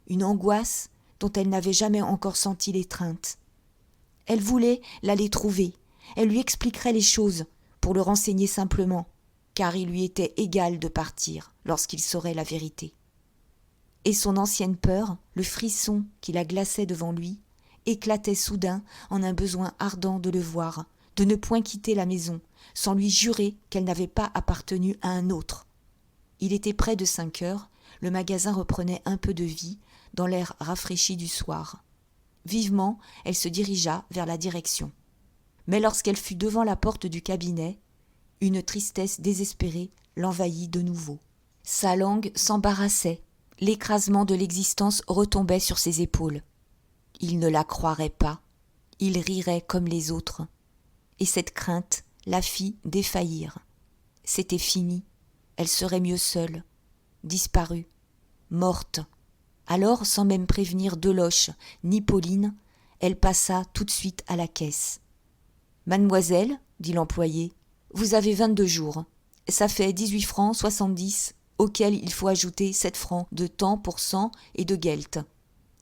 Speaker 1: Une angoisse dont elle n'avait jamais encore senti l'étreinte. Elle voulait l'aller trouver. Elle lui expliquerait les choses pour le renseigner simplement, car il lui était égal de partir lorsqu'il saurait la vérité. Et son ancienne peur, le frisson qui la glaçait devant lui, éclatait soudain en un besoin ardent de le voir, de ne point quitter la maison, sans lui jurer qu'elle n'avait pas appartenu à un autre. Il était près de 5 heures, le magasin reprenait un peu de vie dans l'air rafraîchi du soir. Vivement, elle se dirigea vers la direction. Mais lorsqu'elle fut devant la porte du cabinet, une tristesse désespérée l'envahit de nouveau. Sa langue s'embarrassait, l'écrasement de l'existence retombait sur ses épaules. Il ne la croirait pas, il rirait comme les autres. Et cette crainte la fit défaillir. C'était fini, elle serait mieux seule, disparue, morte. Alors, sans même prévenir Deloche ni Pauline, elle passa tout de suite à la caisse. « Mademoiselle, dit l'employé, vous avez 22 jours. Ça fait 18 francs 70 auquel il faut ajouter 7 francs de temps pour cent et de gelt.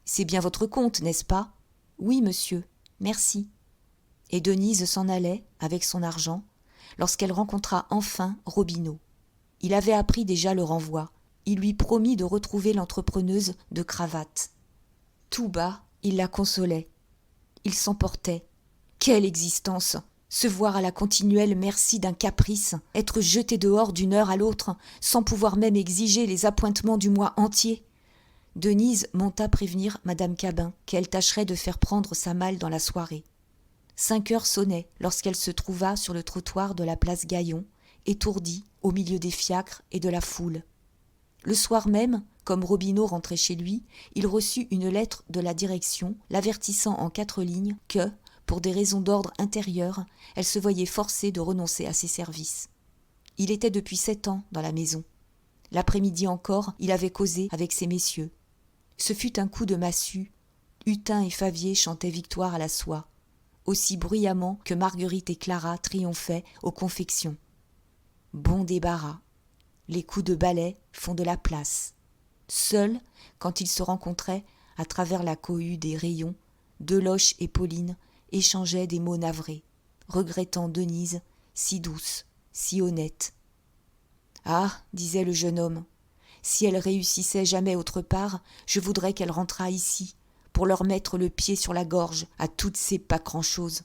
Speaker 1: C'est bien votre compte, n'est-ce pas ? Oui, monsieur, merci. Et Denise s'en allait, avec son argent, lorsqu'elle rencontra enfin Robineau. Il avait appris déjà le renvoi. Il lui promit de retrouver l'entrepreneuse de cravate. Tout bas, il la consolait. Il s'emportait. Quelle existence ! Se voir à la continuelle merci d'un caprice, être jeté dehors d'une heure à l'autre, sans pouvoir même exiger les appointements du mois entier. Denise monta prévenir madame Cabin qu'elle tâcherait de faire prendre sa malle dans la soirée. 5 heures sonnaient lorsqu'elle se trouva sur le trottoir de la place Gaillon, étourdie au milieu des fiacres et de la foule. Le soir même, comme Robineau rentrait chez lui, il reçut une lettre de la direction l'avertissant en 4 lignes que, pour des raisons d'ordre intérieur, elle se voyait forcée de renoncer à ses services. Il était depuis 7 ans dans la maison. L'après-midi encore, il avait causé avec ces messieurs. Ce fut un coup de massue. Hutin et Favier chantaient victoire à la soie, aussi bruyamment que Marguerite et Clara triomphaient aux confections. Bon débarras. Les coups de balai font de la place. Seuls, quand ils se rencontraient, à travers la cohue des rayons, Deloche et Pauline échangeaient des mots navrés, regrettant Denise, si douce, si honnête. « Ah, disait le jeune homme, si elle réussissait jamais autre part, je voudrais qu'elle rentrât ici, pour leur mettre le pied sur la gorge à toutes ces pas grand-chose. »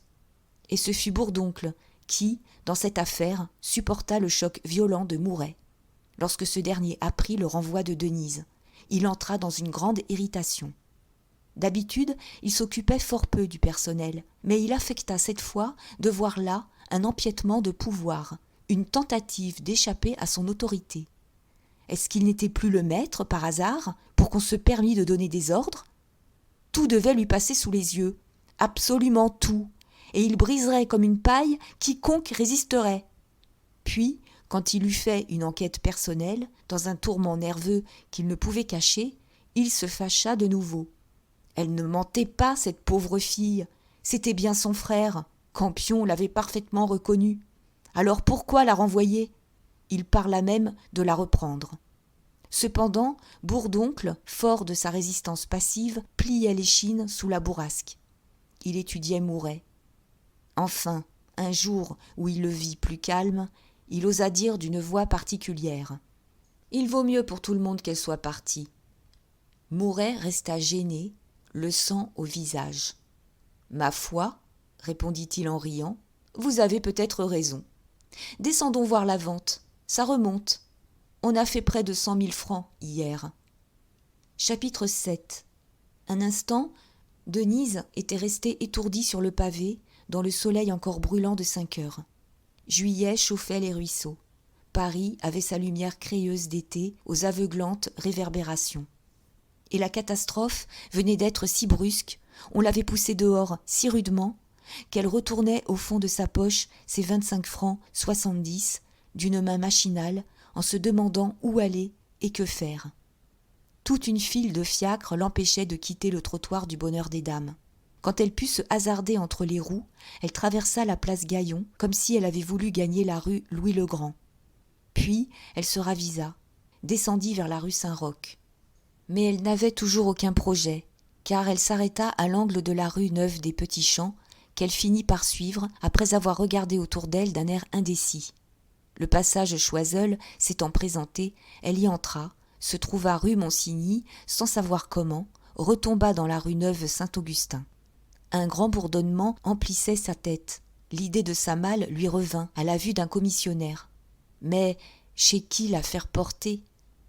Speaker 1: Et ce fut Bourdoncle qui, dans cette affaire, supporta le choc violent de Mouret. Lorsque ce dernier apprit le renvoi de Denise, il entra dans une grande irritation. D'habitude, il s'occupait fort peu du personnel, mais il affecta cette fois de voir là un empiètement de pouvoir, une tentative d'échapper à son autorité. Est-ce qu'il n'était plus le maître, par hasard, pour qu'on se permît de donner des ordres ? Tout devait lui passer sous les yeux, absolument tout, et il briserait comme une paille quiconque résisterait. Puis, quand il eut fait une enquête personnelle, dans un tourment nerveux qu'il ne pouvait cacher, il se fâcha de nouveau. Elle ne mentait pas, cette pauvre fille. C'était bien son frère. Campion l'avait parfaitement reconnu. Alors pourquoi la renvoyer ? Il parla même de la reprendre. Cependant, Bourdoncle, fort de sa résistance passive, pliait l'échine sous la bourrasque. Il étudiait Mouret. Enfin, un jour où il le vit plus calme, il osa dire d'une voix particulière. « Il vaut mieux pour tout le monde qu'elle soit partie. » Mouret resta gêné, le sang au visage. « Ma foi, répondit-il en riant, vous avez peut-être raison. Descendons voir la vente, ça remonte. On a fait près de 100 000 francs hier. » Chapitre 7. Un instant, Denise était restée étourdie sur le pavé, dans le soleil encore brûlant de 5 heures. Juillet chauffait les ruisseaux. Paris avait sa lumière crayeuse d'été aux aveuglantes réverbérations. Et la catastrophe venait d'être si brusque, on l'avait poussée dehors si rudement, qu'elle retournait au fond de sa poche ses 25 francs 70 d'une main machinale, en se demandant où aller et que faire. Toute une file de fiacres l'empêchait de quitter le trottoir du Bonheur des Dames. Quand elle put se hasarder entre les roues, elle traversa la place Gaillon comme si elle avait voulu gagner la rue Louis-le-Grand. Puis elle se ravisa, descendit vers la rue Saint-Roch. Mais elle n'avait toujours aucun projet, car elle s'arrêta à l'angle de la rue Neuve des Petits Champs, qu'elle finit par suivre après avoir regardé autour d'elle d'un air indécis. Le passage Choiseul s'étant présenté, elle y entra, se trouva rue Monsigny, sans savoir comment, retomba dans la rue Neuve Saint-Augustin. Un grand bourdonnement emplissait sa tête. L'idée de sa malle lui revint à la vue d'un commissionnaire. Mais chez qui la faire porter ?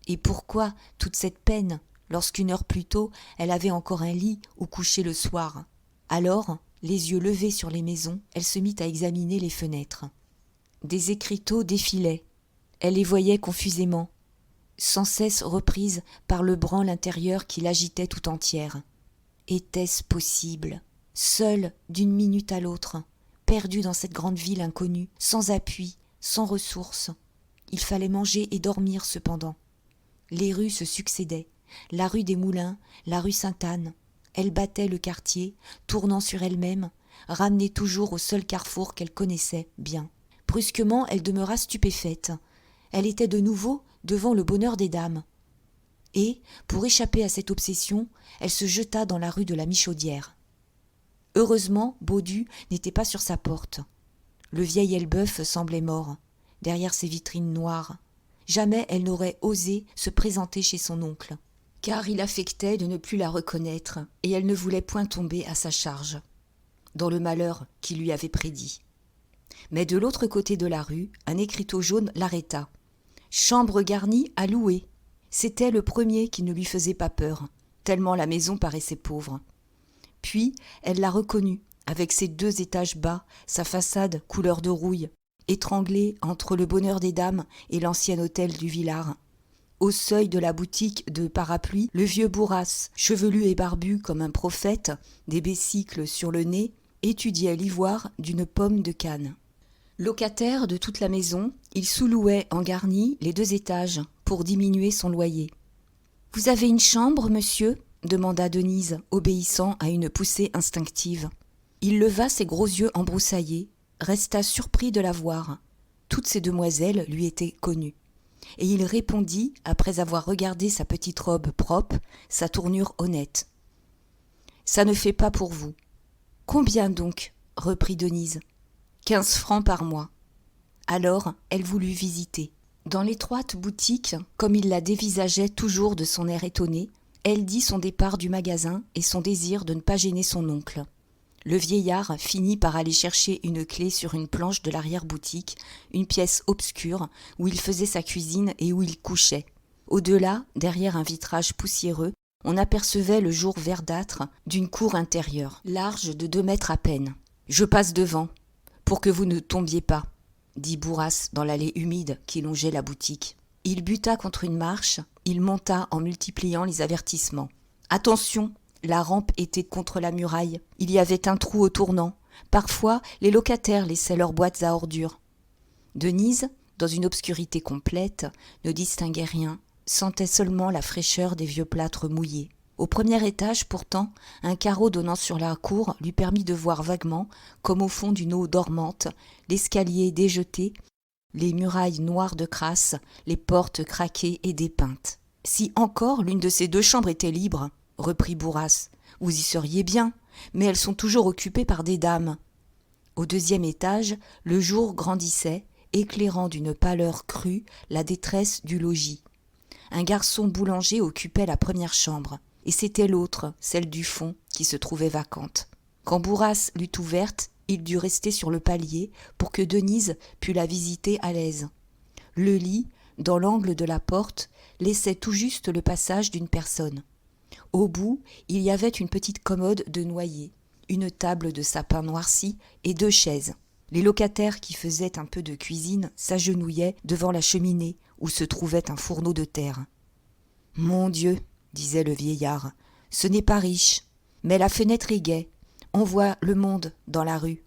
Speaker 1: Et pourquoi toute cette peine, lorsqu'une heure plus tôt, elle avait encore un lit où coucher le soir ? Alors, les yeux levés sur les maisons, elle se mit à examiner les fenêtres. Des écriteaux défilaient. Elle les voyait confusément, sans cesse reprises par le branle intérieur qui l'agitait tout entière. Était-ce possible ? Seule d'une minute à l'autre, perdue dans cette grande ville inconnue, sans appui, sans ressources. Il fallait manger et dormir cependant. Les rues se succédaient, la rue des Moulins, la rue Sainte-Anne. Elle battait le quartier, tournant sur elle-même, ramenée toujours au seul carrefour qu'elle connaissait bien. Brusquement, elle demeura stupéfaite. Elle était de nouveau devant le bonheur des dames. Et, pour échapper à cette obsession, elle se jeta dans la rue de la Michaudière. Heureusement, Baudu n'était pas sur sa porte. Le vieil Elbeuf semblait mort, derrière ses vitrines noires. Jamais elle n'aurait osé se présenter chez son oncle, car il affectait de ne plus la reconnaître, et elle ne voulait point tomber à sa charge, dans le malheur qu'il lui avait prédit. Mais de l'autre côté de la rue, un écriteau jaune l'arrêta. « Chambre garnie à louer ». C'était le premier qui ne lui faisait pas peur, tellement la maison paraissait pauvre. Puis elle la reconnut, avec ses 2 étages bas, sa façade couleur de rouille, étranglée entre le bonheur des dames et l'ancien hôtel du Villard. Au seuil de la boutique de parapluie, le vieux Bourras, chevelu et barbu comme un prophète, des besicles sur le nez, étudiait l'ivoire d'une pomme de canne. Locataire de toute la maison, il sous-louait en garni les 2 étages pour diminuer son loyer. « Vous avez une chambre, monsieur ?» demanda Denise, obéissant à une poussée instinctive. Il leva ses gros yeux embroussaillés, resta surpris de la voir. Toutes ces demoiselles lui étaient connues. Et il répondit, après avoir regardé sa petite robe propre, sa tournure honnête. « Ça ne fait pas pour vous. »« Combien donc ?» reprit Denise. 15 francs par mois. Alors, elle voulut visiter. Dans l'étroite boutique, comme il la dévisageait toujours de son air étonné, elle dit son départ du magasin et son désir de ne pas gêner son oncle. Le vieillard finit par aller chercher une clé sur une planche de l'arrière-boutique, une pièce obscure où il faisait sa cuisine et où il couchait. Au-delà, derrière un vitrage poussiéreux, on apercevait le jour verdâtre d'une cour intérieure, large de 2 mètres à peine. « Je passe devant, pour que vous ne tombiez pas », dit Bourras dans l'allée humide qui longeait la boutique. Il buta contre une marche, il monta en multipliant les avertissements. « Attention !» La rampe était contre la muraille. Il y avait un trou au tournant. Parfois, les locataires laissaient leurs boîtes à ordures. Denise, dans une obscurité complète, ne distinguait rien, sentait seulement la fraîcheur des vieux plâtres mouillés. Au premier étage, pourtant, un carreau donnant sur la cour lui permit de voir vaguement, comme au fond d'une eau dormante, l'escalier déjeté, les murailles noires de crasse, les portes craquées et dépeintes. Si encore l'une de ces 2 chambres était libre, reprit Bourras, vous y seriez bien, mais elles sont toujours occupées par des dames. Au 2e étage, le jour grandissait, éclairant d'une pâleur crue la détresse du logis. Un garçon boulanger occupait la première chambre, et c'était l'autre, celle du fond, qui se trouvait vacante. Quand Bourras l'eut ouverte, il dut rester sur le palier pour que Denise pût la visiter à l'aise. Le lit, dans l'angle de la porte, laissait tout juste le passage d'une personne. Au bout, il y avait une petite commode de noyer, une table de sapin noirci et 2 chaises. Les locataires qui faisaient un peu de cuisine s'agenouillaient devant la cheminée où se trouvait un fourneau de terre. « Mon Dieu !» disait le vieillard, « ce n'est pas riche, mais la fenêtre est gaie, on voit le monde dans la rue. »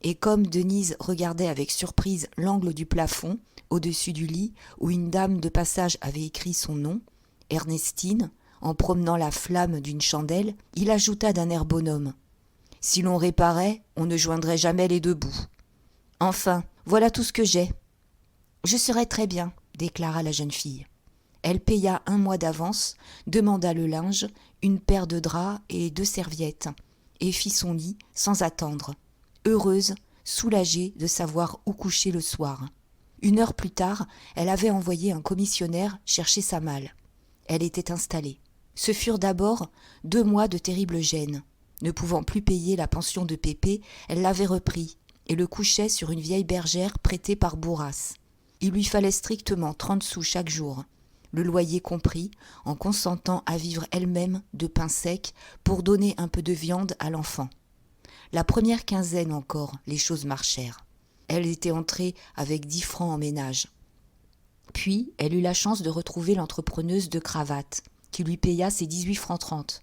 Speaker 1: Et comme Denise regardait avec surprise l'angle du plafond, au-dessus du lit, où une dame de passage avait écrit son nom, Ernestine, en promenant la flamme d'une chandelle, il ajouta d'un air bonhomme. « Si l'on réparait, on ne joindrait jamais les 2 bouts. Enfin, voilà tout ce que j'ai. »« Je serai très bien, » déclara la jeune fille. Elle paya 1 mois d'avance, demanda le linge, une paire de draps et 2 serviettes, et fit son lit sans attendre, heureuse, soulagée de savoir où coucher le soir. 1 heure plus tard, elle avait envoyé un commissionnaire chercher sa malle. Elle était installée. Ce furent d'abord 2 mois de terrible gêne. Ne pouvant plus payer la pension de Pépé, elle l'avait repris et le couchait sur une vieille bergère prêtée par Bourras. Il lui fallait strictement 30 sous chaque jour, le loyer compris, en consentant à vivre elle-même de pain sec pour donner un peu de viande à l'enfant. La première quinzaine encore, les choses marchèrent. Elle était entrée avec 10 francs en ménage. Puis, elle eut la chance de retrouver l'entrepreneuse de cravates, qui lui paya ses 18 francs 30.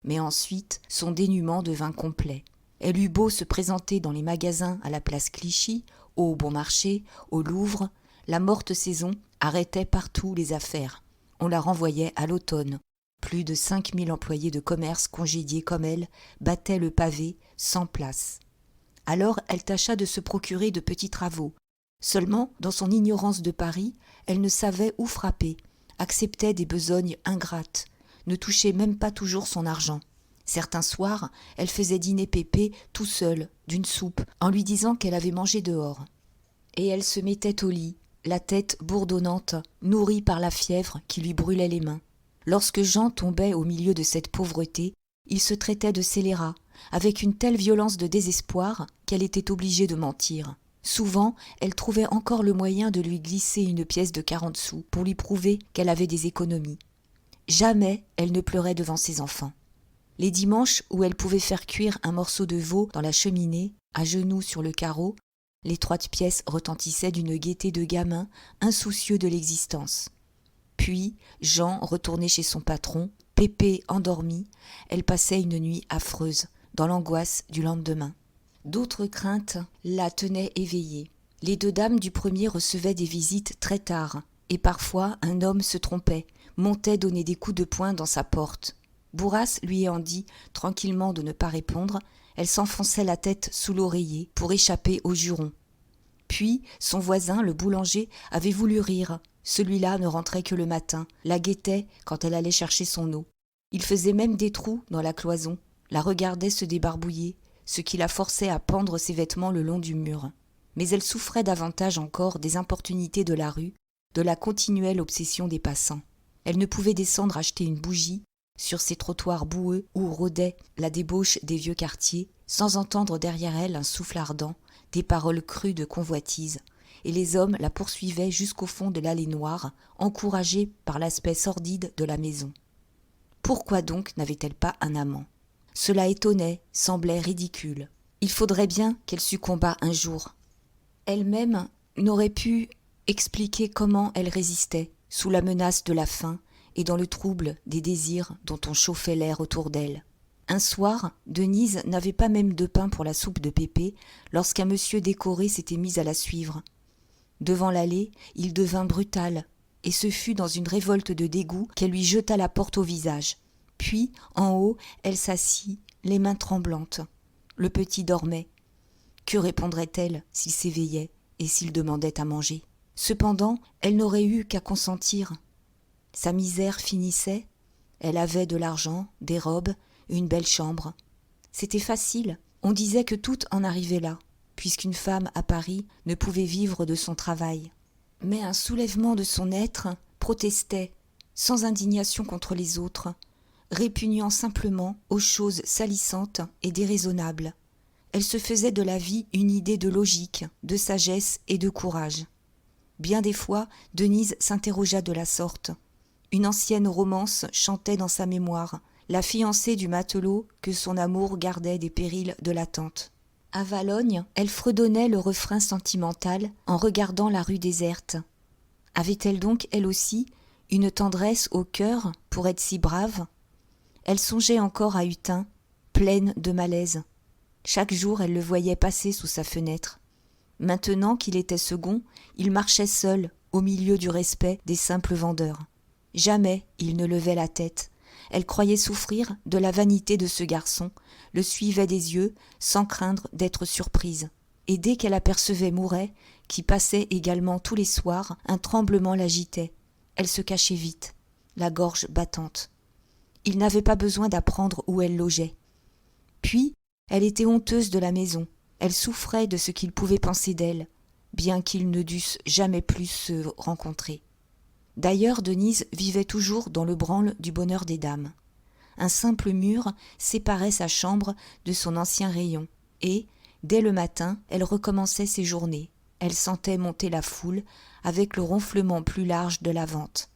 Speaker 1: Mais ensuite, son dénuement devint complet. Elle eut beau se présenter dans les magasins à la place Clichy, au Bon Marché, au Louvre, la morte saison arrêtait partout les affaires. On la renvoyait à l'automne. Plus de 5000 employés de commerce congédiés comme elle battaient le pavé sans place. Alors elle tâcha de se procurer de petits travaux, Seulement, dans son ignorance de Paris, elle ne savait où frapper, acceptait des besognes ingrates, ne touchait même pas toujours son argent. Certains soirs, elle faisait dîner Pépé tout seul, d'une soupe, en lui disant qu'elle avait mangé dehors. Et elle se mettait au lit, la tête bourdonnante, nourrie par la fièvre qui lui brûlait les mains. Lorsque Jean tombait au milieu de cette pauvreté, il se traitait de scélérat, avec une telle violence de désespoir qu'elle était obligée de mentir. Souvent, elle trouvait encore le moyen de lui glisser une pièce de 40 sous pour lui prouver qu'elle avait des économies. Jamais elle ne pleurait devant ses enfants. Les dimanches où elle pouvait faire cuire un morceau de veau dans la cheminée, à genoux sur le carreau, l'étroite pièce retentissait d'une gaieté de gamin insoucieux de l'existence. Puis, Jean retournait chez son patron, Pépé endormi, elle passait une nuit affreuse, dans l'angoisse du lendemain. D'autres craintes la tenaient éveillée. Les deux dames du premier recevaient des visites très tard, et parfois un homme se trompait, montait donner des coups de poing dans sa porte. Bourras lui ayant dit tranquillement de ne pas répondre, elle s'enfonçait la tête sous l'oreiller pour échapper aux jurons. Puis son voisin, le boulanger, avait voulu rire. Celui-là ne rentrait que le matin, la guettait quand elle allait chercher son eau. Il faisait même des trous dans la cloison, la regardait se débarbouiller, ce qui la forçait à pendre ses vêtements le long du mur. Mais elle souffrait davantage encore des importunités de la rue, de la continuelle obsession des passants. Elle ne pouvait descendre acheter une bougie sur ces trottoirs boueux où rôdait la débauche des vieux quartiers, sans entendre derrière elle un souffle ardent, des paroles crues de convoitise, et les hommes la poursuivaient jusqu'au fond de l'allée noire, encouragés par l'aspect sordide de la maison. Pourquoi donc n'avait-elle pas un amant ? Cela étonnait, semblait ridicule. Il faudrait bien qu'elle succombât un jour. Elle-même n'aurait pu expliquer comment elle résistait, sous la menace de la faim et dans le trouble des désirs dont on chauffait l'air autour d'elle. Un soir, Denise n'avait pas même de pain pour la soupe de Pépé lorsqu'un monsieur décoré s'était mis à la suivre. Devant l'allée, il devint brutal, et ce fut dans une révolte de dégoût qu'elle lui jeta la porte au visage. Puis, en haut, elle s'assit, les mains tremblantes. Le petit dormait. Que répondrait-elle s'il s'éveillait et s'il demandait à manger ? Cependant, elle n'aurait eu qu'à consentir. Sa misère finissait. Elle avait de l'argent, des robes, une belle chambre. C'était facile. On disait que tout en arrivait là, puisqu'une femme à Paris ne pouvait vivre de son travail. Mais un soulèvement de son être protestait, sans indignation contre les autres, répugnant simplement aux choses salissantes et déraisonnables. Elle se faisait de la vie une idée de logique, de sagesse et de courage. Bien des fois, Denise s'interrogea de la sorte. Une ancienne romance chantait dans sa mémoire, la fiancée du matelot que son amour gardait des périls de l'attente. À Valognes, elle fredonnait le refrain sentimental en regardant la rue déserte. Avait-elle donc, elle aussi, une tendresse au cœur pour être si brave ? Elle songeait encore à Hutin, pleine de malaise. Chaque jour, elle le voyait passer sous sa fenêtre. Maintenant qu'il était second, il marchait seul, au milieu du respect des simples vendeurs. Jamais il ne levait la tête. Elle croyait souffrir de la vanité de ce garçon, le suivait des yeux, sans craindre d'être surprise. Et dès qu'elle apercevait Mouret, qui passait également tous les soirs, un tremblement l'agitait. Elle se cachait vite, la gorge battante. Il n'avait pas besoin d'apprendre où elle logeait. Puis, elle était honteuse de la maison. Elle souffrait de ce qu'ils pouvaient penser d'elle, bien qu'ils ne dussent jamais plus se rencontrer. D'ailleurs, Denise vivait toujours dans le branle du bonheur des dames. Un simple mur séparait sa chambre de son ancien rayon, et, dès le matin, elle recommençait ses journées. Elle sentait monter la foule avec le ronflement plus large de la vente.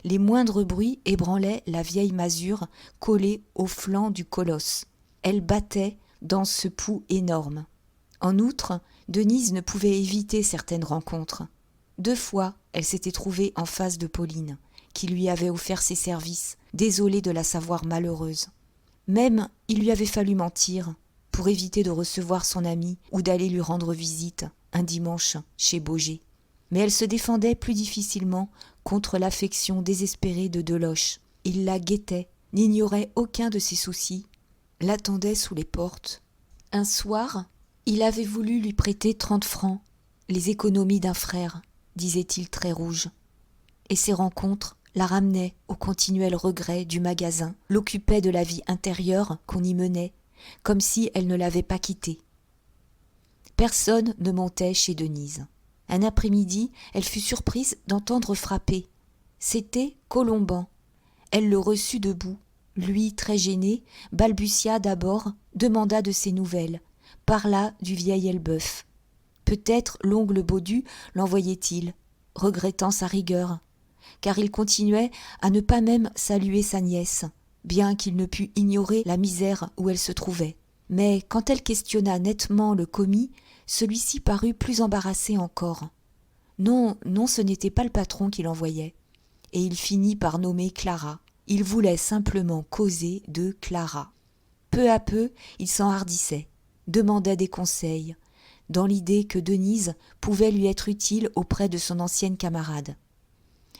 Speaker 1: Les moindres bruits ébranlaient la vieille masure collée au flanc du colosse. Elle battait dans ce pouls énorme. En outre, Denise ne pouvait éviter certaines rencontres. 2 fois, elle s'était trouvée en face de Pauline, qui lui avait offert ses services, désolée de la savoir malheureuse. Même, il lui avait fallu mentir pour éviter de recevoir son amie ou d'aller lui rendre visite un dimanche chez Baugé. Mais elle se défendait plus difficilement contre l'affection désespérée de Deloche. Il la guettait, n'ignorait aucun de ses soucis, l'attendait sous les portes. Un soir, il avait voulu lui prêter 30 francs. les économies d'un frère, disait-il très rouge. Et ces rencontres la ramenaient au continuel regret du magasin, l'occupaient de la vie intérieure qu'on y menait, comme si elle ne l'avait pas quitté. Personne ne montait chez Denise. Un après-midi, elle fut surprise d'entendre frapper. C'était Colomban. Elle le reçut debout. Lui, très gêné, balbutia d'abord, demanda de ses nouvelles, parla du vieil Elbeuf. Peut-être l'oncle Baudu l'envoyait-il, regrettant sa rigueur, car il continuait à ne pas même saluer sa nièce, bien qu'il ne pût ignorer la misère où elle se trouvait. Mais quand elle questionna nettement le commis, celui-ci parut plus embarrassé encore. Non, ce n'était pas le patron qui l'envoyait. Et il finit par nommer Clara. Il voulait simplement causer de Clara. Peu à peu, il s'enhardissait, demandait des conseils, dans l'idée que Denise pouvait lui être utile auprès de son ancienne camarade.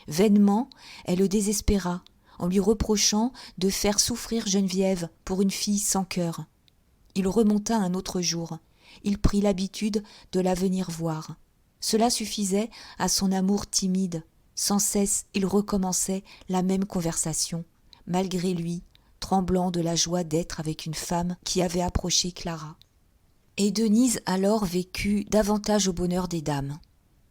Speaker 1: Vainement, elle le désespéra, en lui reprochant de faire souffrir Geneviève pour une fille sans cœur. Il remonta un autre jour. Il prit l'habitude de la venir voir. Cela suffisait à son amour timide. Sans cesse, il recommençait la même conversation, malgré lui, tremblant de la joie d'être avec une femme qui avait approché Clara. Et Denise alors vécut davantage au bonheur des dames.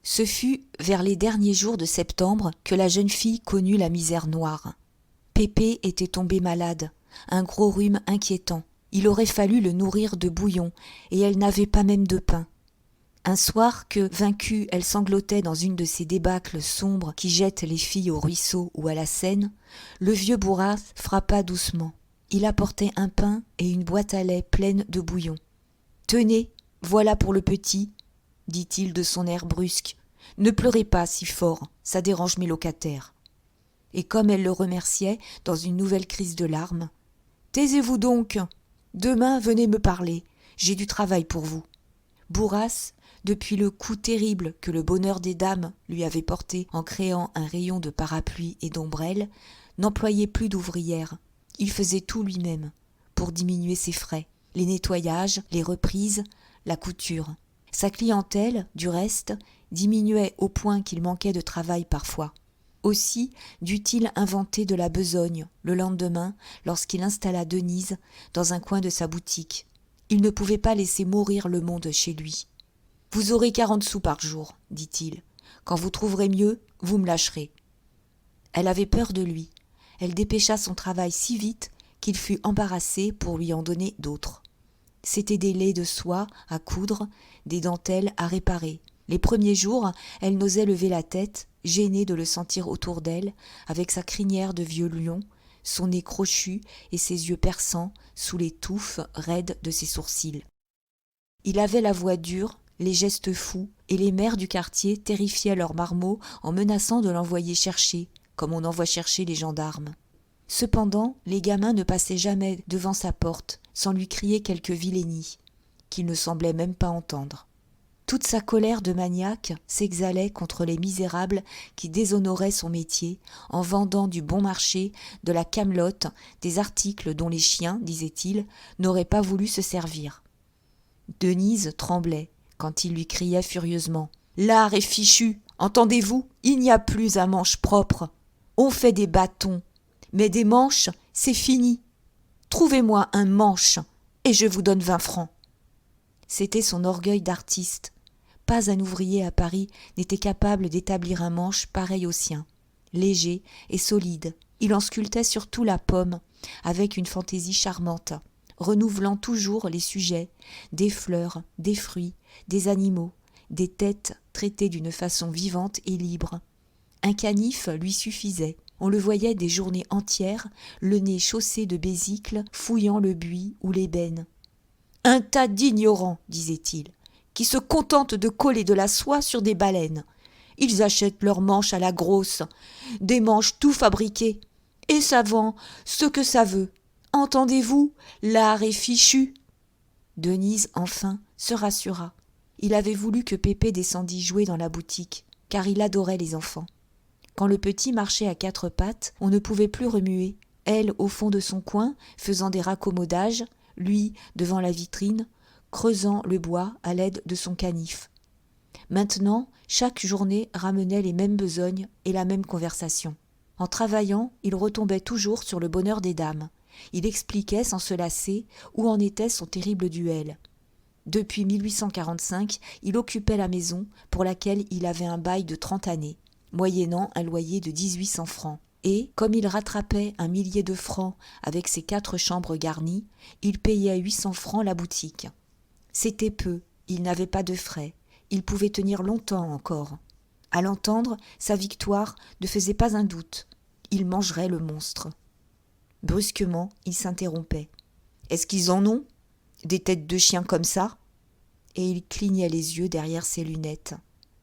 Speaker 1: Ce fut vers les derniers jours de septembre que la jeune fille connut la misère noire. Pépé était tombé malade, un gros rhume inquiétant. Il aurait fallu le nourrir de bouillon, et elle n'avait pas même de pain. Un soir que, vaincue, elle sanglotait dans une de ces débâcles sombres qui jettent les filles au ruisseau ou à la Seine, le vieux Bourras frappa doucement. Il apportait un pain et une boîte à lait pleine de bouillon. « Tenez, voilà pour le petit, » dit-il de son air brusque. « Ne pleurez pas si fort, ça dérange mes locataires. » Et comme elle le remerciait dans une nouvelle crise de larmes, « Taisez-vous donc, demain venez me parler, j'ai du travail pour vous. » Bourras, depuis le coup terrible que le bonheur des dames lui avait porté en créant un rayon de parapluie et d'ombrelles, n'employait plus d'ouvrières. Il faisait tout lui-même, pour diminuer ses frais, les nettoyages, les reprises, la couture. Sa clientèle, du reste, diminuait au point qu'il manquait de travail parfois. Aussi dut-il inventer de la besogne le lendemain lorsqu'il installa Denise dans un coin de sa boutique. Il ne pouvait pas laisser mourir le monde chez lui. « Vous aurez 40 sous par jour, dit-il. Quand vous trouverez mieux, vous me lâcherez. » Elle avait peur de lui. Elle dépêcha son travail si vite qu'il fut embarrassé pour lui en donner d'autres. C'étaient des laits de soie à coudre, des dentelles à réparer. Les premiers jours, elle n'osait lever la tête, gênée de le sentir autour d'elle, avec sa crinière de vieux lion, son nez crochu et ses yeux perçants sous les touffes raides de ses sourcils. Il avait la voix dure, les gestes fous, et les mères du quartier terrifiaient leurs marmots en menaçant de l'envoyer chercher, comme on envoie chercher les gendarmes. Cependant, les gamins ne passaient jamais devant sa porte sans lui crier quelque vilainie, qu'il ne semblait même pas entendre. Toute sa colère de maniaque s'exhalait contre les misérables qui déshonoraient son métier en vendant du bon marché, de la camelote, des articles dont les chiens, disait-il, n'auraient pas voulu se servir. Denise tremblait quand il lui criait furieusement « L'art est fichu, entendez-vous, il n'y a plus un manche propre. On fait des bâtons, mais des manches, c'est fini. Trouvez-moi un manche et je vous donne 20 francs. » C'était son orgueil d'artiste. Pas un ouvrier à Paris n'était capable d'établir un manche pareil au sien. Léger et solide, il en sculptait surtout la pomme, avec une fantaisie charmante, renouvelant toujours les sujets, des fleurs, des fruits, des animaux, des têtes traitées d'une façon vivante et libre. Un canif lui suffisait. On le voyait des journées entières, le nez chaussé de besicles, fouillant le buis ou l'ébène. « Un tas d'ignorants, disait-il, qui se contentent de coller de la soie sur des baleines. Ils achètent leurs manches à la grosse, des manches tout fabriquées, et ça vend ce que ça veut. Entendez-vous, l'art est fichu. » Denise, enfin, se rassura. Il avait voulu que Pépé descendît jouer dans la boutique, car il adorait les enfants. Quand le petit marchait à 4 pattes, on ne pouvait plus remuer. Elle, au fond de son coin, faisant des raccommodages, lui, devant la vitrine, creusant le bois à l'aide de son canif. Maintenant, chaque journée ramenait les mêmes besognes et la même conversation. En travaillant, il retombait toujours sur le bonheur des dames. Il expliquait sans se lasser où en était son terrible duel. Depuis 1845, il occupait la maison pour laquelle il avait un bail de 30 années, moyennant un loyer de 1800 francs. Et, comme il rattrapait 1 millier de francs avec ses 4 chambres garnies, il payait 800 francs la boutique. C'était peu, il n'avait pas de frais, il pouvait tenir longtemps encore. À l'entendre, sa victoire ne faisait pas un doute, il mangerait le monstre. Brusquement, il s'interrompait. « Est-ce qu'ils en ont ? Des têtes de chiens comme ça ?» Et il clignait les yeux derrière ses lunettes,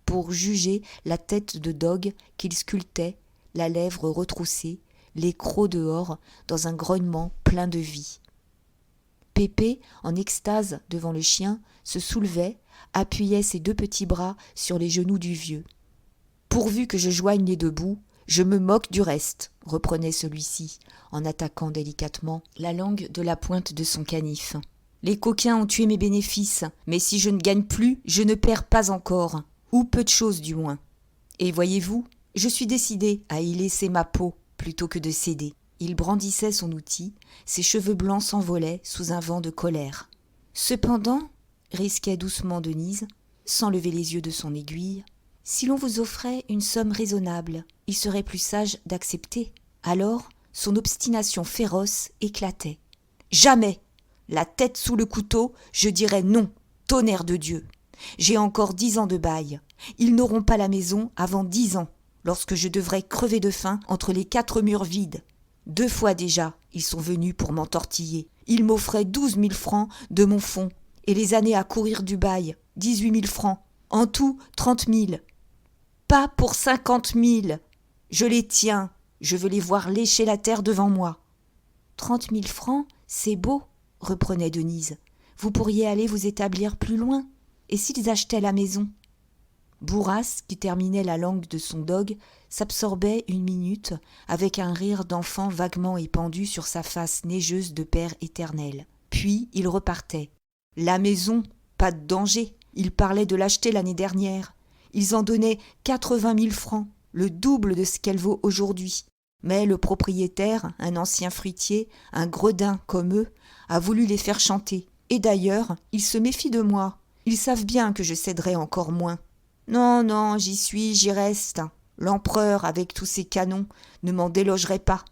Speaker 1: pour juger la tête de dogue qu'il sculptait, la lèvre retroussée, les crocs dehors, dans un grognement plein de vie. Pépé, en extase devant le chien, se soulevait, appuyait ses 2 petits bras sur les genoux du vieux. « Pourvu que je joigne les 2 bouts, je me moque du reste, » reprenait celui-ci, en attaquant délicatement la langue de la pointe de son canif. « Les coquins ont tué mes bénéfices, mais si je ne gagne plus, je ne perds pas encore, ou peu de choses du moins. Et voyez-vous, je suis décidé à y laisser ma peau plutôt que de céder. » Il brandissait son outil, ses cheveux blancs s'envolaient sous un vent de colère. « Cependant, » risquait doucement Denise, sans lever les yeux de son aiguille, « si l'on vous offrait une somme raisonnable, il serait plus sage d'accepter. » Alors, son obstination féroce éclatait. « Jamais ! La tête sous le couteau, je dirais non, tonnerre de Dieu. J'ai encore 10 ans de bail. Ils n'auront pas la maison avant 10 ans, lorsque je devrais crever de faim entre les 4 murs vides. 2 fois déjà, ils sont venus pour m'entortiller. Ils m'offraient 12 000 francs de mon fonds, et les années à courir du bail, 18 000 francs. En tout, 30 000. Pas pour 50 000. Je les tiens, je veux les voir lécher la terre devant moi. 30 000 francs, c'est beau, reprenait Denise. Vous pourriez aller vous établir plus loin. Et s'ils achetaient la maison ? Bourras, qui terminait la langue de son dogue, s'absorbait une minute avec un rire d'enfant vaguement épandu sur sa face neigeuse de père éternel. Puis il repartait. « La maison, pas de danger. Ils parlaient de l'acheter l'année dernière. Ils en donnaient 80 000 francs, le double de ce qu'elle vaut aujourd'hui. Mais le propriétaire, un ancien fruitier, un gredin comme eux, a voulu les faire chanter. Et d'ailleurs, ils se méfient de moi. Ils savent bien que je céderai encore moins. Non, j'y suis, j'y reste. L'empereur, avec tous ses canons, ne m'en délogerait pas.